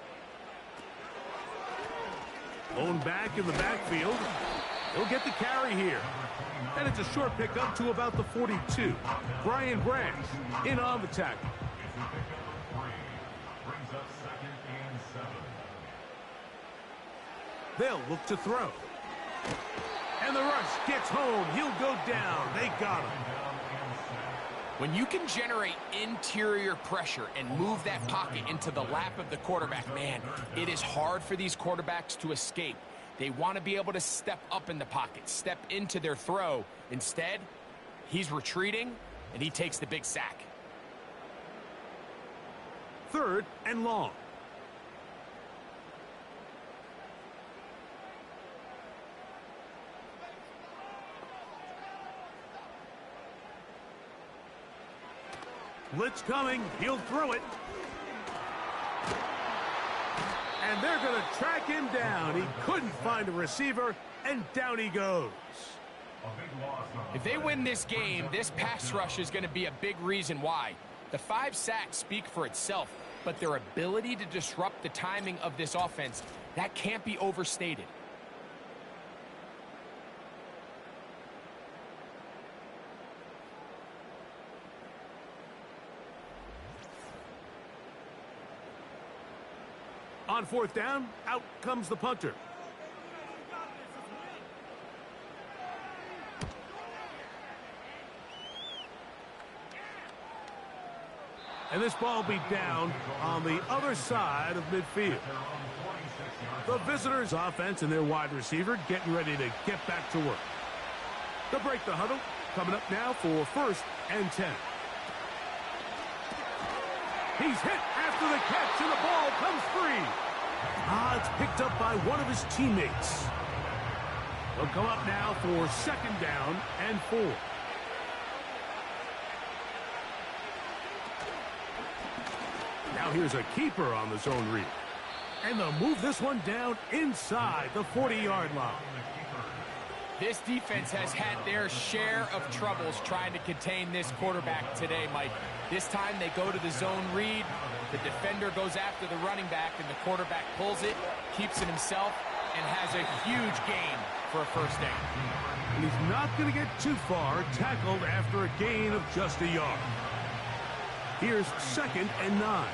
Lone back in the backfield. He'll get the carry here. And it's a short pickup to about the 42. Brian Branch in on the tackle. They'll look to throw. And the rush gets home. He'll go down. They got him. When you can generate interior pressure and move that pocket into the lap of the quarterback, man, it is hard for these quarterbacks to escape. They want to be able to step up in the pocket, step into their throw. Instead, he's retreating, and he takes the big sack. 3rd and long. Blitz coming. He'll throw it. And they're going to track him down. He couldn't find a receiver, and down he goes. If they win this game, this pass rush is going to be a big reason why. The 5 sacks speak for itself, but their ability to disrupt the timing of this offense, that can't be overstated. On 4th down, out comes the punter. And this ball will be down on the other side of midfield. The visitors' offense and their wide receiver getting ready to get back to work. They'll break the huddle. Coming up now for 1st and 10. He's hit after the catch, and the ball comes free. It's picked up by one of his teammates. They'll come up now for 2nd down and 4. Now here's a keeper on the zone read. And they'll move this one down inside the 40-yard line. This defense has had their share of troubles trying to contain this quarterback today, Mike. This time they go to the zone read. The defender goes after the running back, and the quarterback pulls it, keeps it himself, and has a huge gain for a first down. And he's not going to get too far, tackled after a gain of just a yard. Here's 2nd and 9.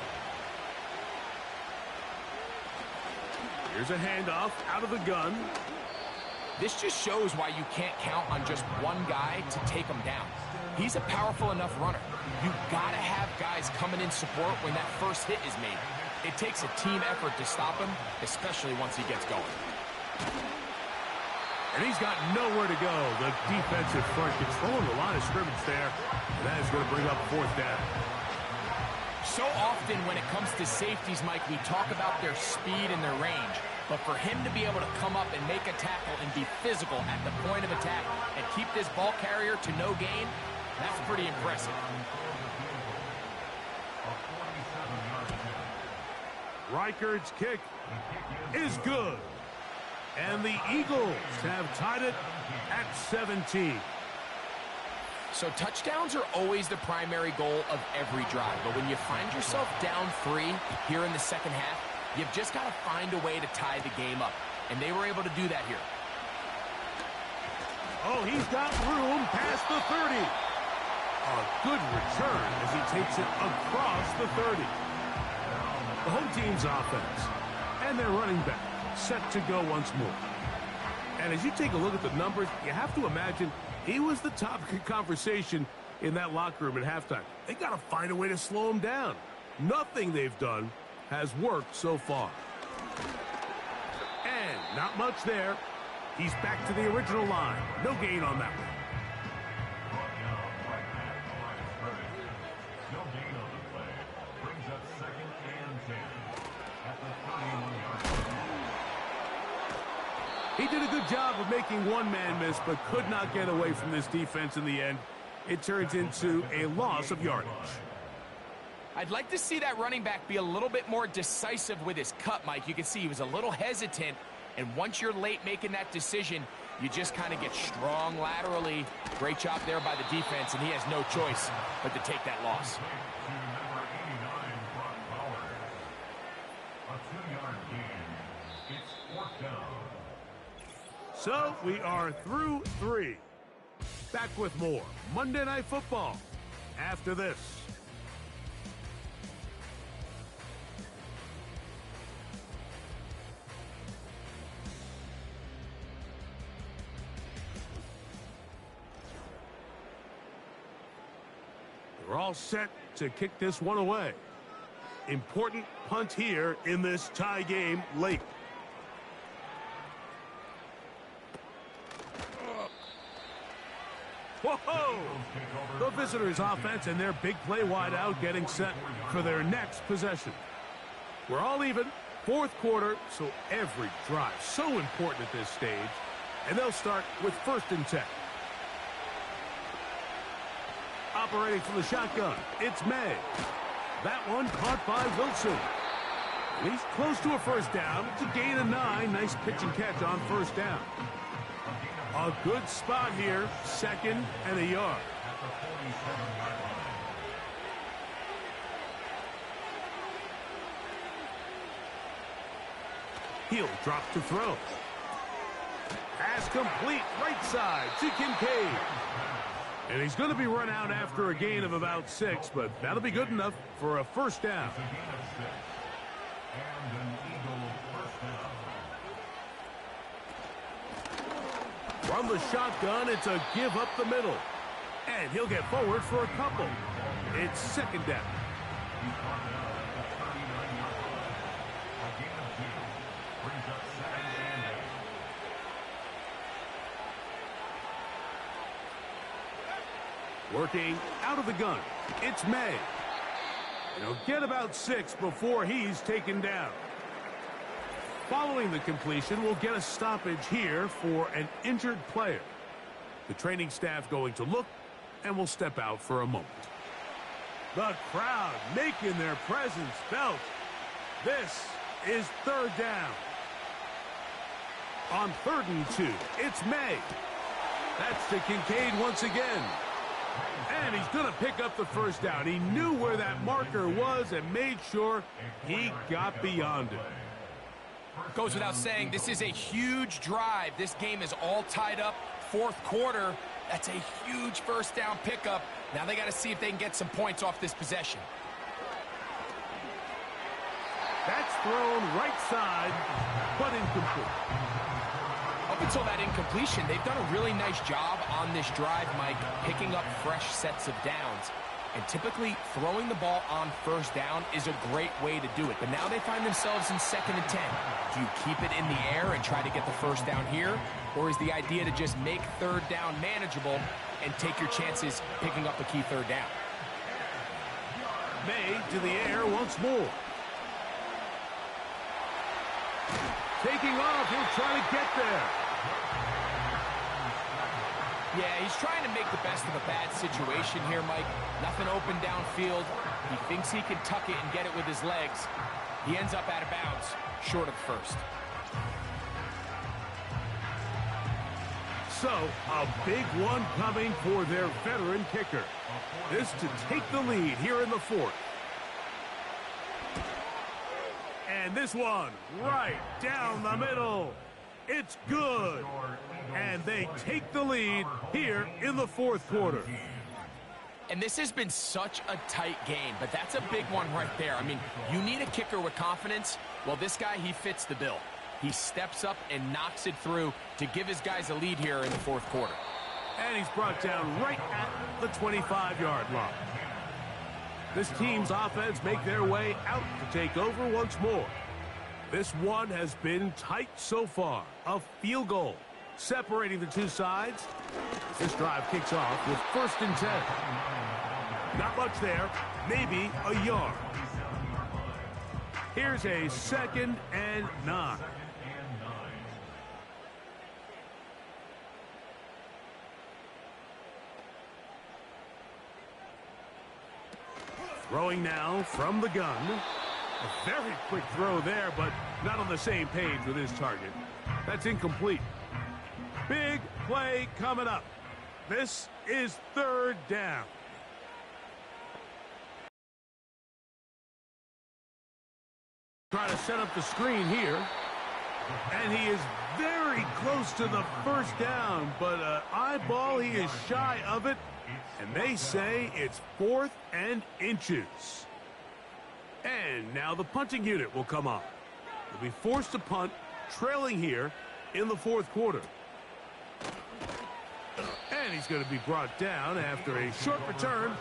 Here's a handoff out of the gun. This just shows why you can't count on just one guy to take him down. He's a powerful enough runner. You've got to have guys coming in support when that first hit is made. It takes a team effort to stop him, especially once he gets going. And he's got nowhere to go. The defensive front controlling the line of scrimmage there. And that is going to bring up 4th down. So often when it comes to safeties, Mike, we talk about their speed and their range. But for him to be able to come up and make a tackle and be physical at the point of attack and keep this ball carrier to no gain, that's pretty impressive. Reichert's kick is good. And the Eagles have tied it at 17. So touchdowns are always the primary goal of every drive. But when you find yourself down 3 here in the second half, you've just got to find a way to tie the game up. And they were able to do that here. Oh, he's got room past the 30. A good return as he takes it across the 30. The home team's offense and their running back set to go once more. And as you take a look at the numbers, you have to imagine he was the topic of conversation in that locker room at halftime. They got to find a way to slow him down. Nothing they've done has worked so far. And not much there. He's back to the original line. No gain on that one. Brought down right at the line of scrimmage. No gain on the play. Brings up 2nd and 10 at the 31-yard line. He did a good job of making one man miss, but could not get away from this defense in the end. It turns into a loss of yardage. I'd like to see that running back be a little bit more decisive with his cut, Mike. You can see he was a little hesitant, and once you're late making that decision, you just kind of get strong laterally. Great job there by the defense, and he has no choice but to take that loss. To number 89, Brock Bowers. A 2-yard gain. It's 4th down. So we are through 3. Back with more Monday Night Football after this. We're all set to kick this one away. Important punt here in this tie game late. Whoa! The visitors' offense and their big play wide out getting set for their next possession. We're all even, 4th quarter, so every drive so important at this stage. And they'll start with 1st and 10. Operating from the shotgun, it's May. That one caught by Wilson. And he's close to a 1st down. It's a gain of 9. Nice pitch and catch on 1st down. A good spot here, 2nd and a yard. At the 47-yard line. He'll drop to throw. Pass complete, right side to Kincaid. And he's going to be run out after a gain of about 6, but that'll be good enough for a 1st down. It's a gain of 6. And an Eagle 1st down. From the shotgun, it's a give up the middle. And he'll get forward for a couple. It's 2nd down. He's brought down at the 39-yard line. A gain of 2. Brings up 2nd and 8. Working out of the gun, it's May. And he'll get about 6 before he's taken down. Following the completion, we'll get a stoppage here for an injured player. The training staff going to look, and will step out for a moment. The crowd making their presence felt. This is 3rd down. On 3rd and 2, it's May. That's to Kincaid once again. And he's going to pick up the 1st down. He knew where that marker was and made sure he got beyond it. Goes without saying, this is a huge drive. This game is all tied up. 4th quarter, that's a huge 1st down pickup. Now they got to see if they can get some points off this possession. That's thrown right side, but incomplete. Up until that incompletion, they've done a really nice job on this drive, Mike, picking up fresh sets of downs. And typically, throwing the ball on 1st down is a great way to do it. But now they find themselves in 2nd and 10. Do you keep it in the air and try to get the 1st down here? Or is the idea to just make 3rd down manageable and take your chances picking up a key 3rd down? May to the air once more. Taking off, he'll try to get there. Yeah, he's trying to make the best of a bad situation here, Mike. Nothing open downfield. He thinks he can tuck it and get it with his legs. He ends up out of bounds, short of 1st. So, a big one coming for their veteran kicker. This to take the lead here in the 4th. And this one right down the middle. It's good. And they take the lead here in the 4th quarter. And this has been such a tight game, but that's a big one right there. I mean, you need a kicker with confidence. Well, this guy, he fits the bill. He steps up and knocks it through to give his guys a lead here in the fourth quarter. And he's brought down right at the 25-yard line. This team's offense make their way out to take over once more. This one has been tight so far. A field goal separating the two sides. This drive kicks off with 1st and 10. Not much there, maybe a yard. Here's a 2nd and 9. Throwing now from the gun. A very quick throw there, but not on the same page with his target. That's incomplete. Big play coming up. This is 3rd down. Trying to set up the screen here. And he is very close to the 1st down, but eyeball, he is shy of it. And they say it's 4th and inches. And now the punting unit will come on. They'll be forced to punt, trailing here in the 4th quarter. And he's going to be brought down after a short return.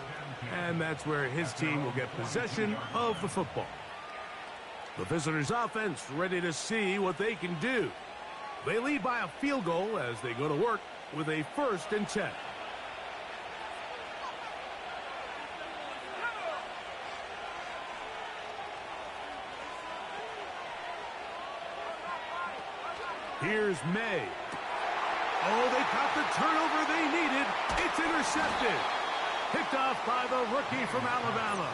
And that's where his team will get possession of the football. The visitors' offense ready to see what they can do. They lead by a field goal as they go to work with a 1st and 10. Here's May. Oh, they got the turnover they needed. It's intercepted. Picked off by the rookie from Alabama.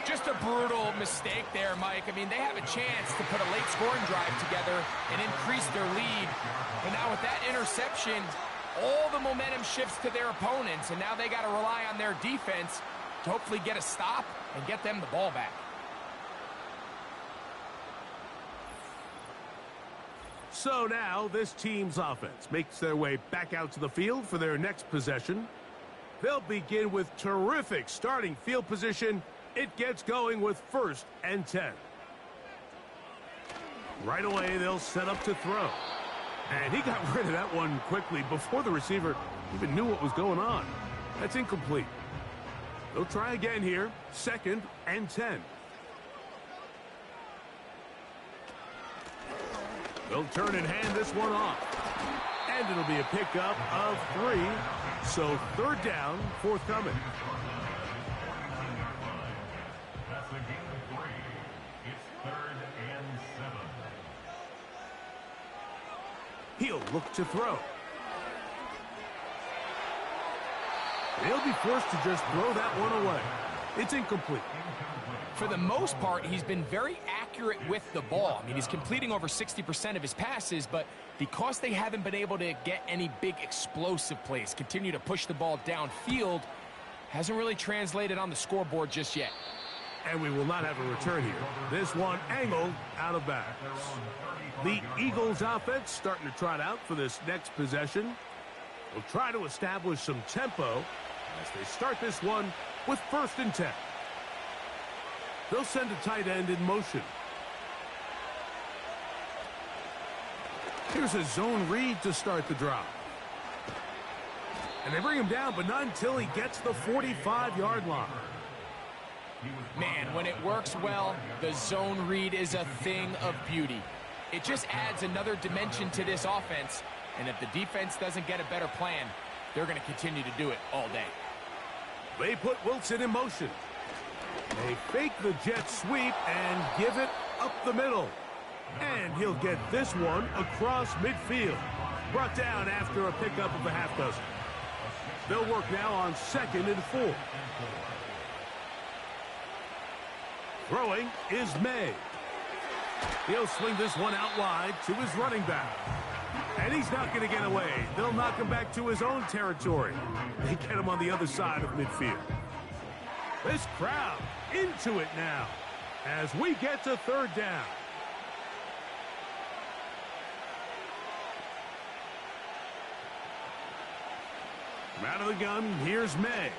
Just a brutal mistake there, Mike. I mean, they have a chance to put a late scoring drive together and increase their lead. But now with that interception, all the momentum shifts to their opponents, and now they got to rely on their defense to hopefully get a stop and get them the ball back. So now this team's offense makes their way back out to the field for their next possession. They'll begin with terrific starting field position. It gets going with 1st and 10. Right away, they'll set up to throw. And he got rid of that one quickly before the receiver even knew what was going on. That's incomplete. They'll try again here. 2nd and 10. They'll turn and hand this one off. And it'll be a pickup of 3. So 3rd down, forthcoming. That's a gain of 3. It's 3rd and 7. He'll look to throw. They'll be forced to just throw that one away. It's incomplete. For the most part, he's been very accurate with the ball. I mean, he's completing over 60% of his passes, but because they haven't been able to get any big explosive plays, continue to push the ball downfield, hasn't really translated on the scoreboard just yet. And we will not have a return here. This one angled out of bounds. The Eagles offense starting to trot out for this next possession. Will try to establish some tempo as they start this one with 1st and 10. They'll send a tight end in motion. Here's a zone read to start the drive. And they bring him down, but not until he gets the 45-yard line. Man, when it works well, the zone read is a thing of beauty. It just adds another dimension to this offense, and if the defense doesn't get a better plan, they're going to continue to do it all day. They put Wilson in motion. They fake the jet sweep and give it up the middle. And he'll get this one across midfield. Brought down after a pickup of a half dozen. They'll work now on 2nd and 4. Throwing is May. He'll swing this one out wide to his running back. And he's not going to get away. They'll knock him back to his own territory. They get him on the other side of midfield. This crowd into it now as we get to 3rd down. From out of the gun, here's May.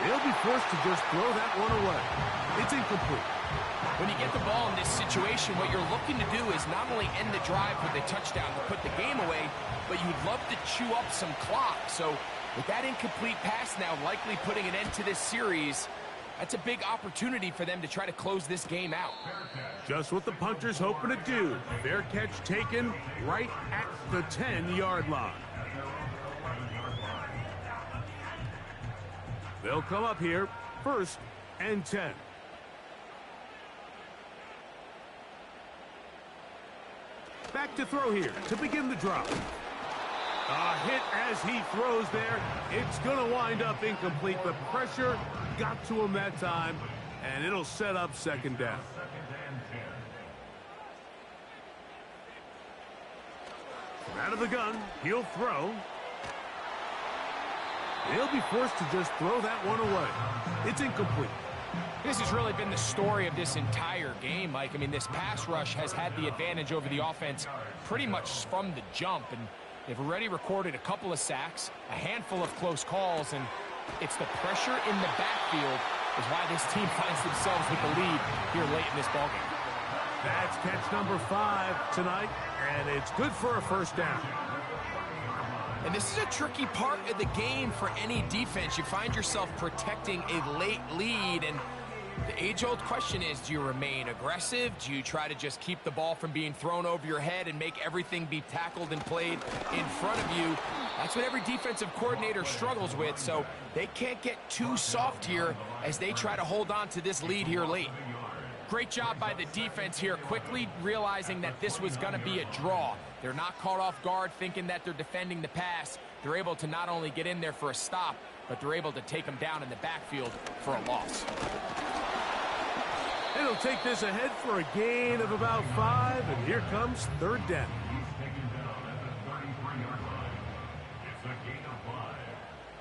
They'll be forced to just throw that one away. It's incomplete. When you get the ball in this situation, what you're looking to do is not only end the drive with a touchdown to put the game away, but you'd love to chew up some clock. So with that incomplete pass now likely putting an end to this series, that's a big opportunity for them to try to close this game out. Just what the punter's hoping to do. Fair catch taken right at the 10-yard line. They'll come up here, 1st and 10. Back to throw here to begin the drop. A hit as he throws there. It's going to wind up incomplete. The pressure got to him that time, and it'll set up 2nd down. From out of the gun, he'll throw. He'll be forced to just throw that one away. It's incomplete. This has really been the story of this entire game, Mike. I mean, this pass rush has had the advantage over the offense pretty much from the jump, and they've already recorded a couple of sacks, a handful of close calls, and it's the pressure in the backfield is why this team finds themselves with the lead here late in this ballgame. That's catch number 5 tonight, and it's good for a 1st down. And this is a tricky part of the game for any defense. You find yourself protecting a late lead, and the age-old question is, do you remain aggressive? Do you try to just keep the ball from being thrown over your head and make everything be tackled and played in front of you? That's what every defensive coordinator struggles with, so they can't get too soft here as they try to hold on to this lead here late. Great job by the defense here, quickly realizing that this was going to be a draw. They're not caught off guard thinking that they're defending the pass. They're able to not only get in there for a stop, but they're able to take them down in the backfield for a loss. It'll take this ahead for a gain of about 5, and here comes 3rd down. He's taken down at the 33-yard line. It's a gain of 5.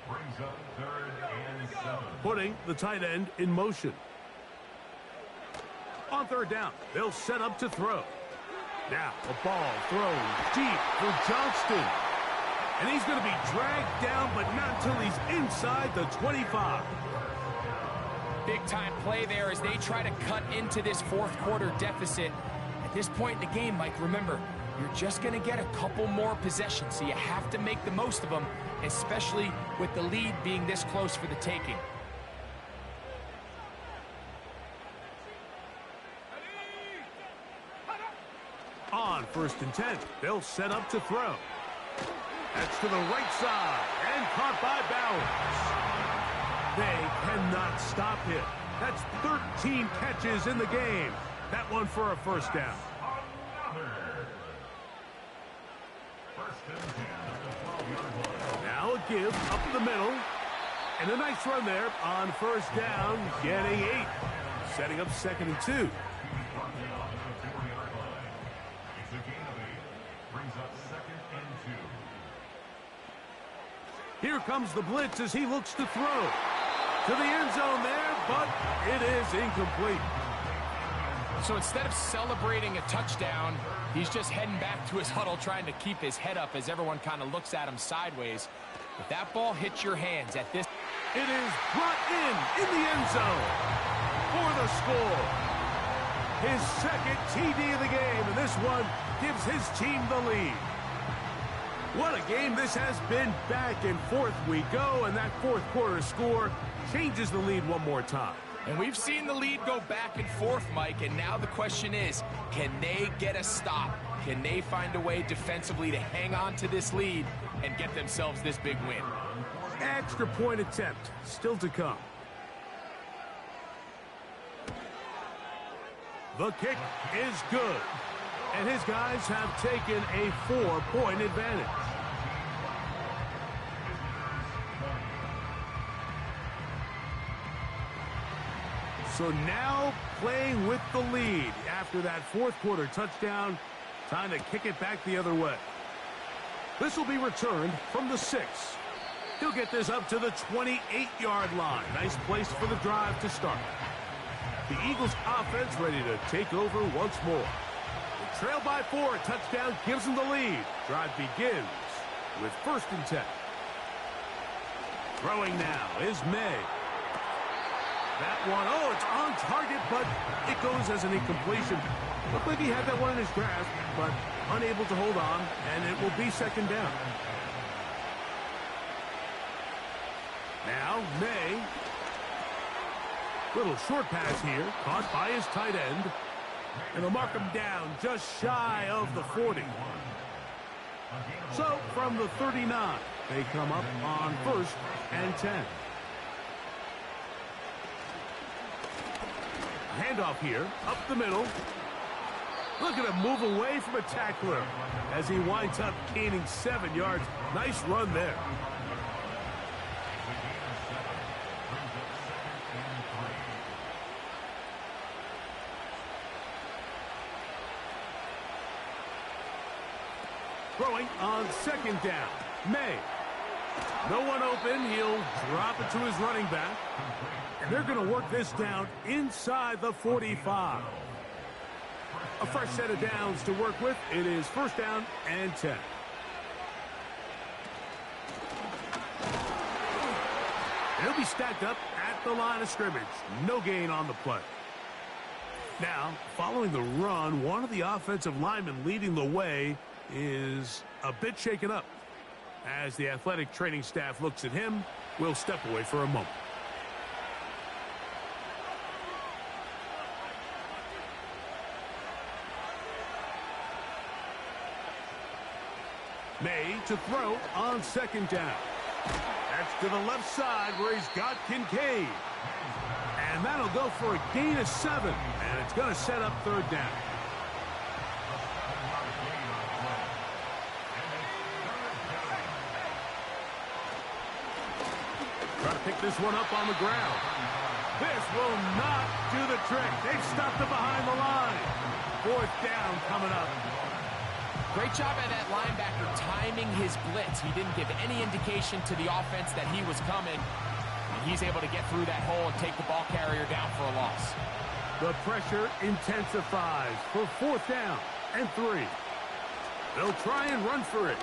Brings up 3rd and 7. Putting the tight end in motion. On 3rd down, they'll set up to throw. Now, a ball thrown deep for Johnston. And he's going to be dragged down, but not until he's inside the 25. Big-time play there as they try to cut into this 4th quarter deficit. At this point in the game, Mike, remember, you're just going to get a couple more possessions, so you have to make the most of them, especially with the lead being this close for the taking. On 1st and 10, they'll set up to throw. That's to the right side, and caught by Bowers. They cannot stop him. That's 13 catches in the game. That one for a 1st down. Now a give up the middle. And a nice run there on 1st down, getting 8. Setting up 2nd and 2. Here comes the blitz as he looks to throw. To the end zone there, but it is incomplete. So instead of celebrating a touchdown, he's just heading back to his huddle trying to keep his head up as everyone kind of looks at him sideways. If that ball hits your hands at this... It is brought in the end zone for the score. His 2nd TD of the game, and this one gives his team the lead. What a game this has been. Back and forth we go, and that 4th quarter score changes the lead one more time. And we've seen the lead go back and forth, Mike, and now the question is, can they get a stop? Can they find a way defensively to hang on to this lead and get themselves this big win? Extra point attempt still to come. The kick is good. And his guys have taken a 4-point advantage. So now playing with the lead after that 4th quarter touchdown. Time to kick it back the other way. This will be returned from the 6. He'll get this up to the 28-yard line. Nice place for the drive to start. The Eagles offense ready to take over once more. Trail by 4, touchdown gives them the lead. Drive begins with 1st and 10. Throwing now is May. That one, oh, it's on target, but it goes as an incompletion. Looked like he had that one in his grasp, but unable to hold on, and it will be second down. Now, May. Little short pass here, caught by his tight end. And they'll mark him down just shy of the 40. So, from the 39, they come up on 1st and 10. Handoff here, up the middle. Look at him move away from a tackler as he winds up gaining 7 yards. Nice run there. Throwing on second down. May. No one open. He'll drop it to his running back. And they're going to work this down inside the 45. A fresh set of downs to work with. It is 1st down and 10. They'll be stacked up at the line of scrimmage. No gain on the play. Now, following the run, one of the offensive linemen leading the way is a bit shaken up. As the athletic training staff looks at him, we'll step away for a moment. May to throw on second down. That's to the left side where he's got Kincaid. And that'll go for a gain of 7. And it's going to set up 3rd down. Try to pick this one up on the ground. This will not do the trick. They've stopped it behind the line. 4th down coming up. Great job by that linebacker timing his blitz. He didn't give any indication to the offense that he was coming. And he's able to get through that hole and take the ball carrier down for a loss. The pressure intensifies for 4th down and 3. They'll try and run for it.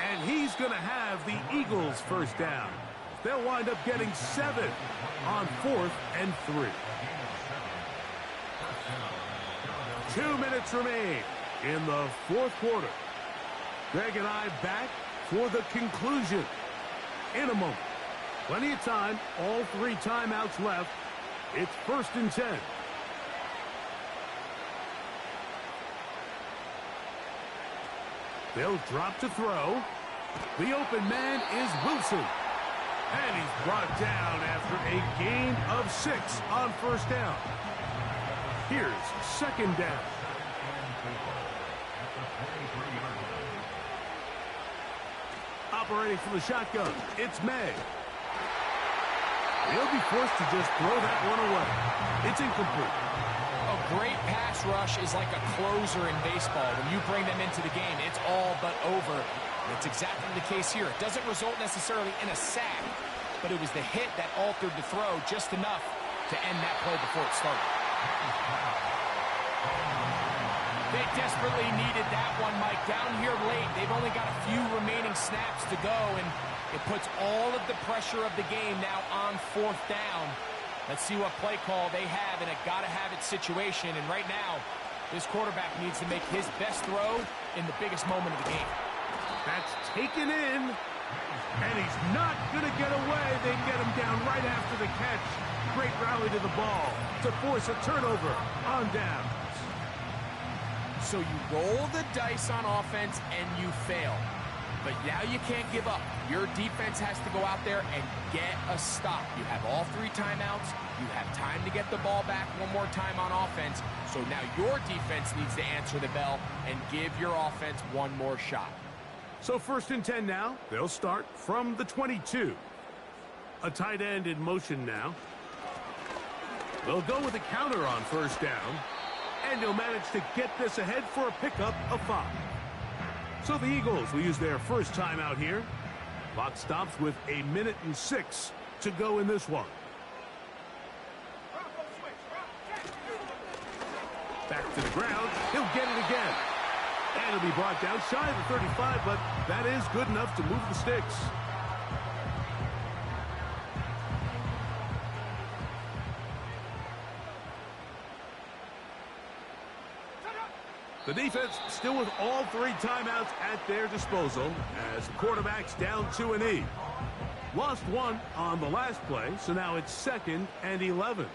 And he's going to have the Eagles' 1st down. They'll wind up getting 7 on 4th and 3. 2 minutes remain in the 4th quarter. Greg and I back for the conclusion in a moment. Plenty of time, all 3 timeouts left. It's 1st and 10. They'll drop to throw. The open man is Wilson. And he's brought down after a gain of 6 on 1st down. Here's 2nd down. Operating from the shotgun, it's May. He'll be forced to just throw that one away. It's incomplete. A great pass rush is like a closer in baseball. When you bring them into the game, it's all but over. That's exactly the case here. It doesn't result necessarily in a sack, but it was the hit that altered the throw just enough to end that play before it started. They desperately needed that one, Mike. Down here late, they've only got a few remaining snaps to go, and it puts all of the pressure of the game now on 4th down. Let's see what play call they have in a gotta-have-it situation, and right now, this quarterback needs to make his best throw in the biggest moment of the game. That's taken in, and he's not going to get away. They get him down right after the catch. Great rally to the ball to force a turnover on down. So you roll the dice on offense and you fail. But now you can't give up. Your defense has to go out there and get a stop. You have all 3 timeouts. You have time to get the ball back one more time on offense. So now your defense needs to answer the bell and give your offense one more shot. So 1st and 10 now. They'll start from the 22. A tight end in motion now. They'll go with a counter on 1st down. And he'll manage to get this ahead for a pickup of 5. So the Eagles will use their 1st timeout here. Clock stops with 1 minute and 6 to go in this one. Back to the ground. He'll get it again. And he'll be brought down shy of the 35, but that is good enough to move the sticks. The defense still with all 3 timeouts at their disposal as the quarterback's down to a knee. Lost 1 on the last play, so now it's 2nd and 11.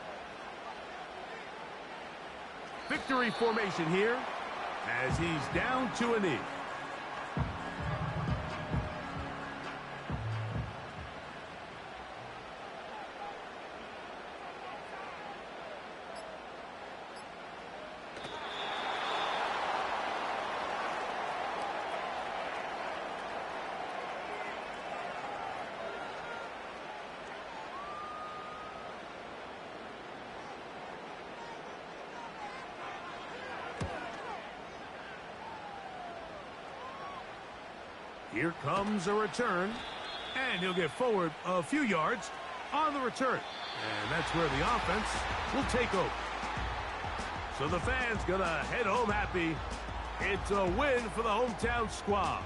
Victory formation here as he's down to a knee. Here comes a return, and he'll get forward a few yards on the return. And that's where the offense will take over. So the fans gonna head home happy. It's a win for the hometown squad.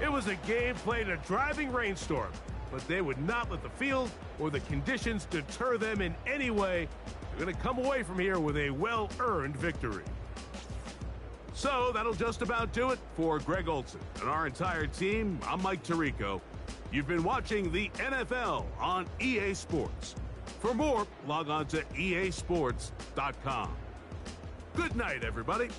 It was a game played in a driving rainstorm, but they would not let the field or the conditions deter them in any way. They're gonna come away from here with a well-earned victory. So that'll just about do it for Greg Olson and our entire team. I'm Mike Tirico. You've been watching the NFL on EA Sports. For more, log on to easports.com. Good night, everybody.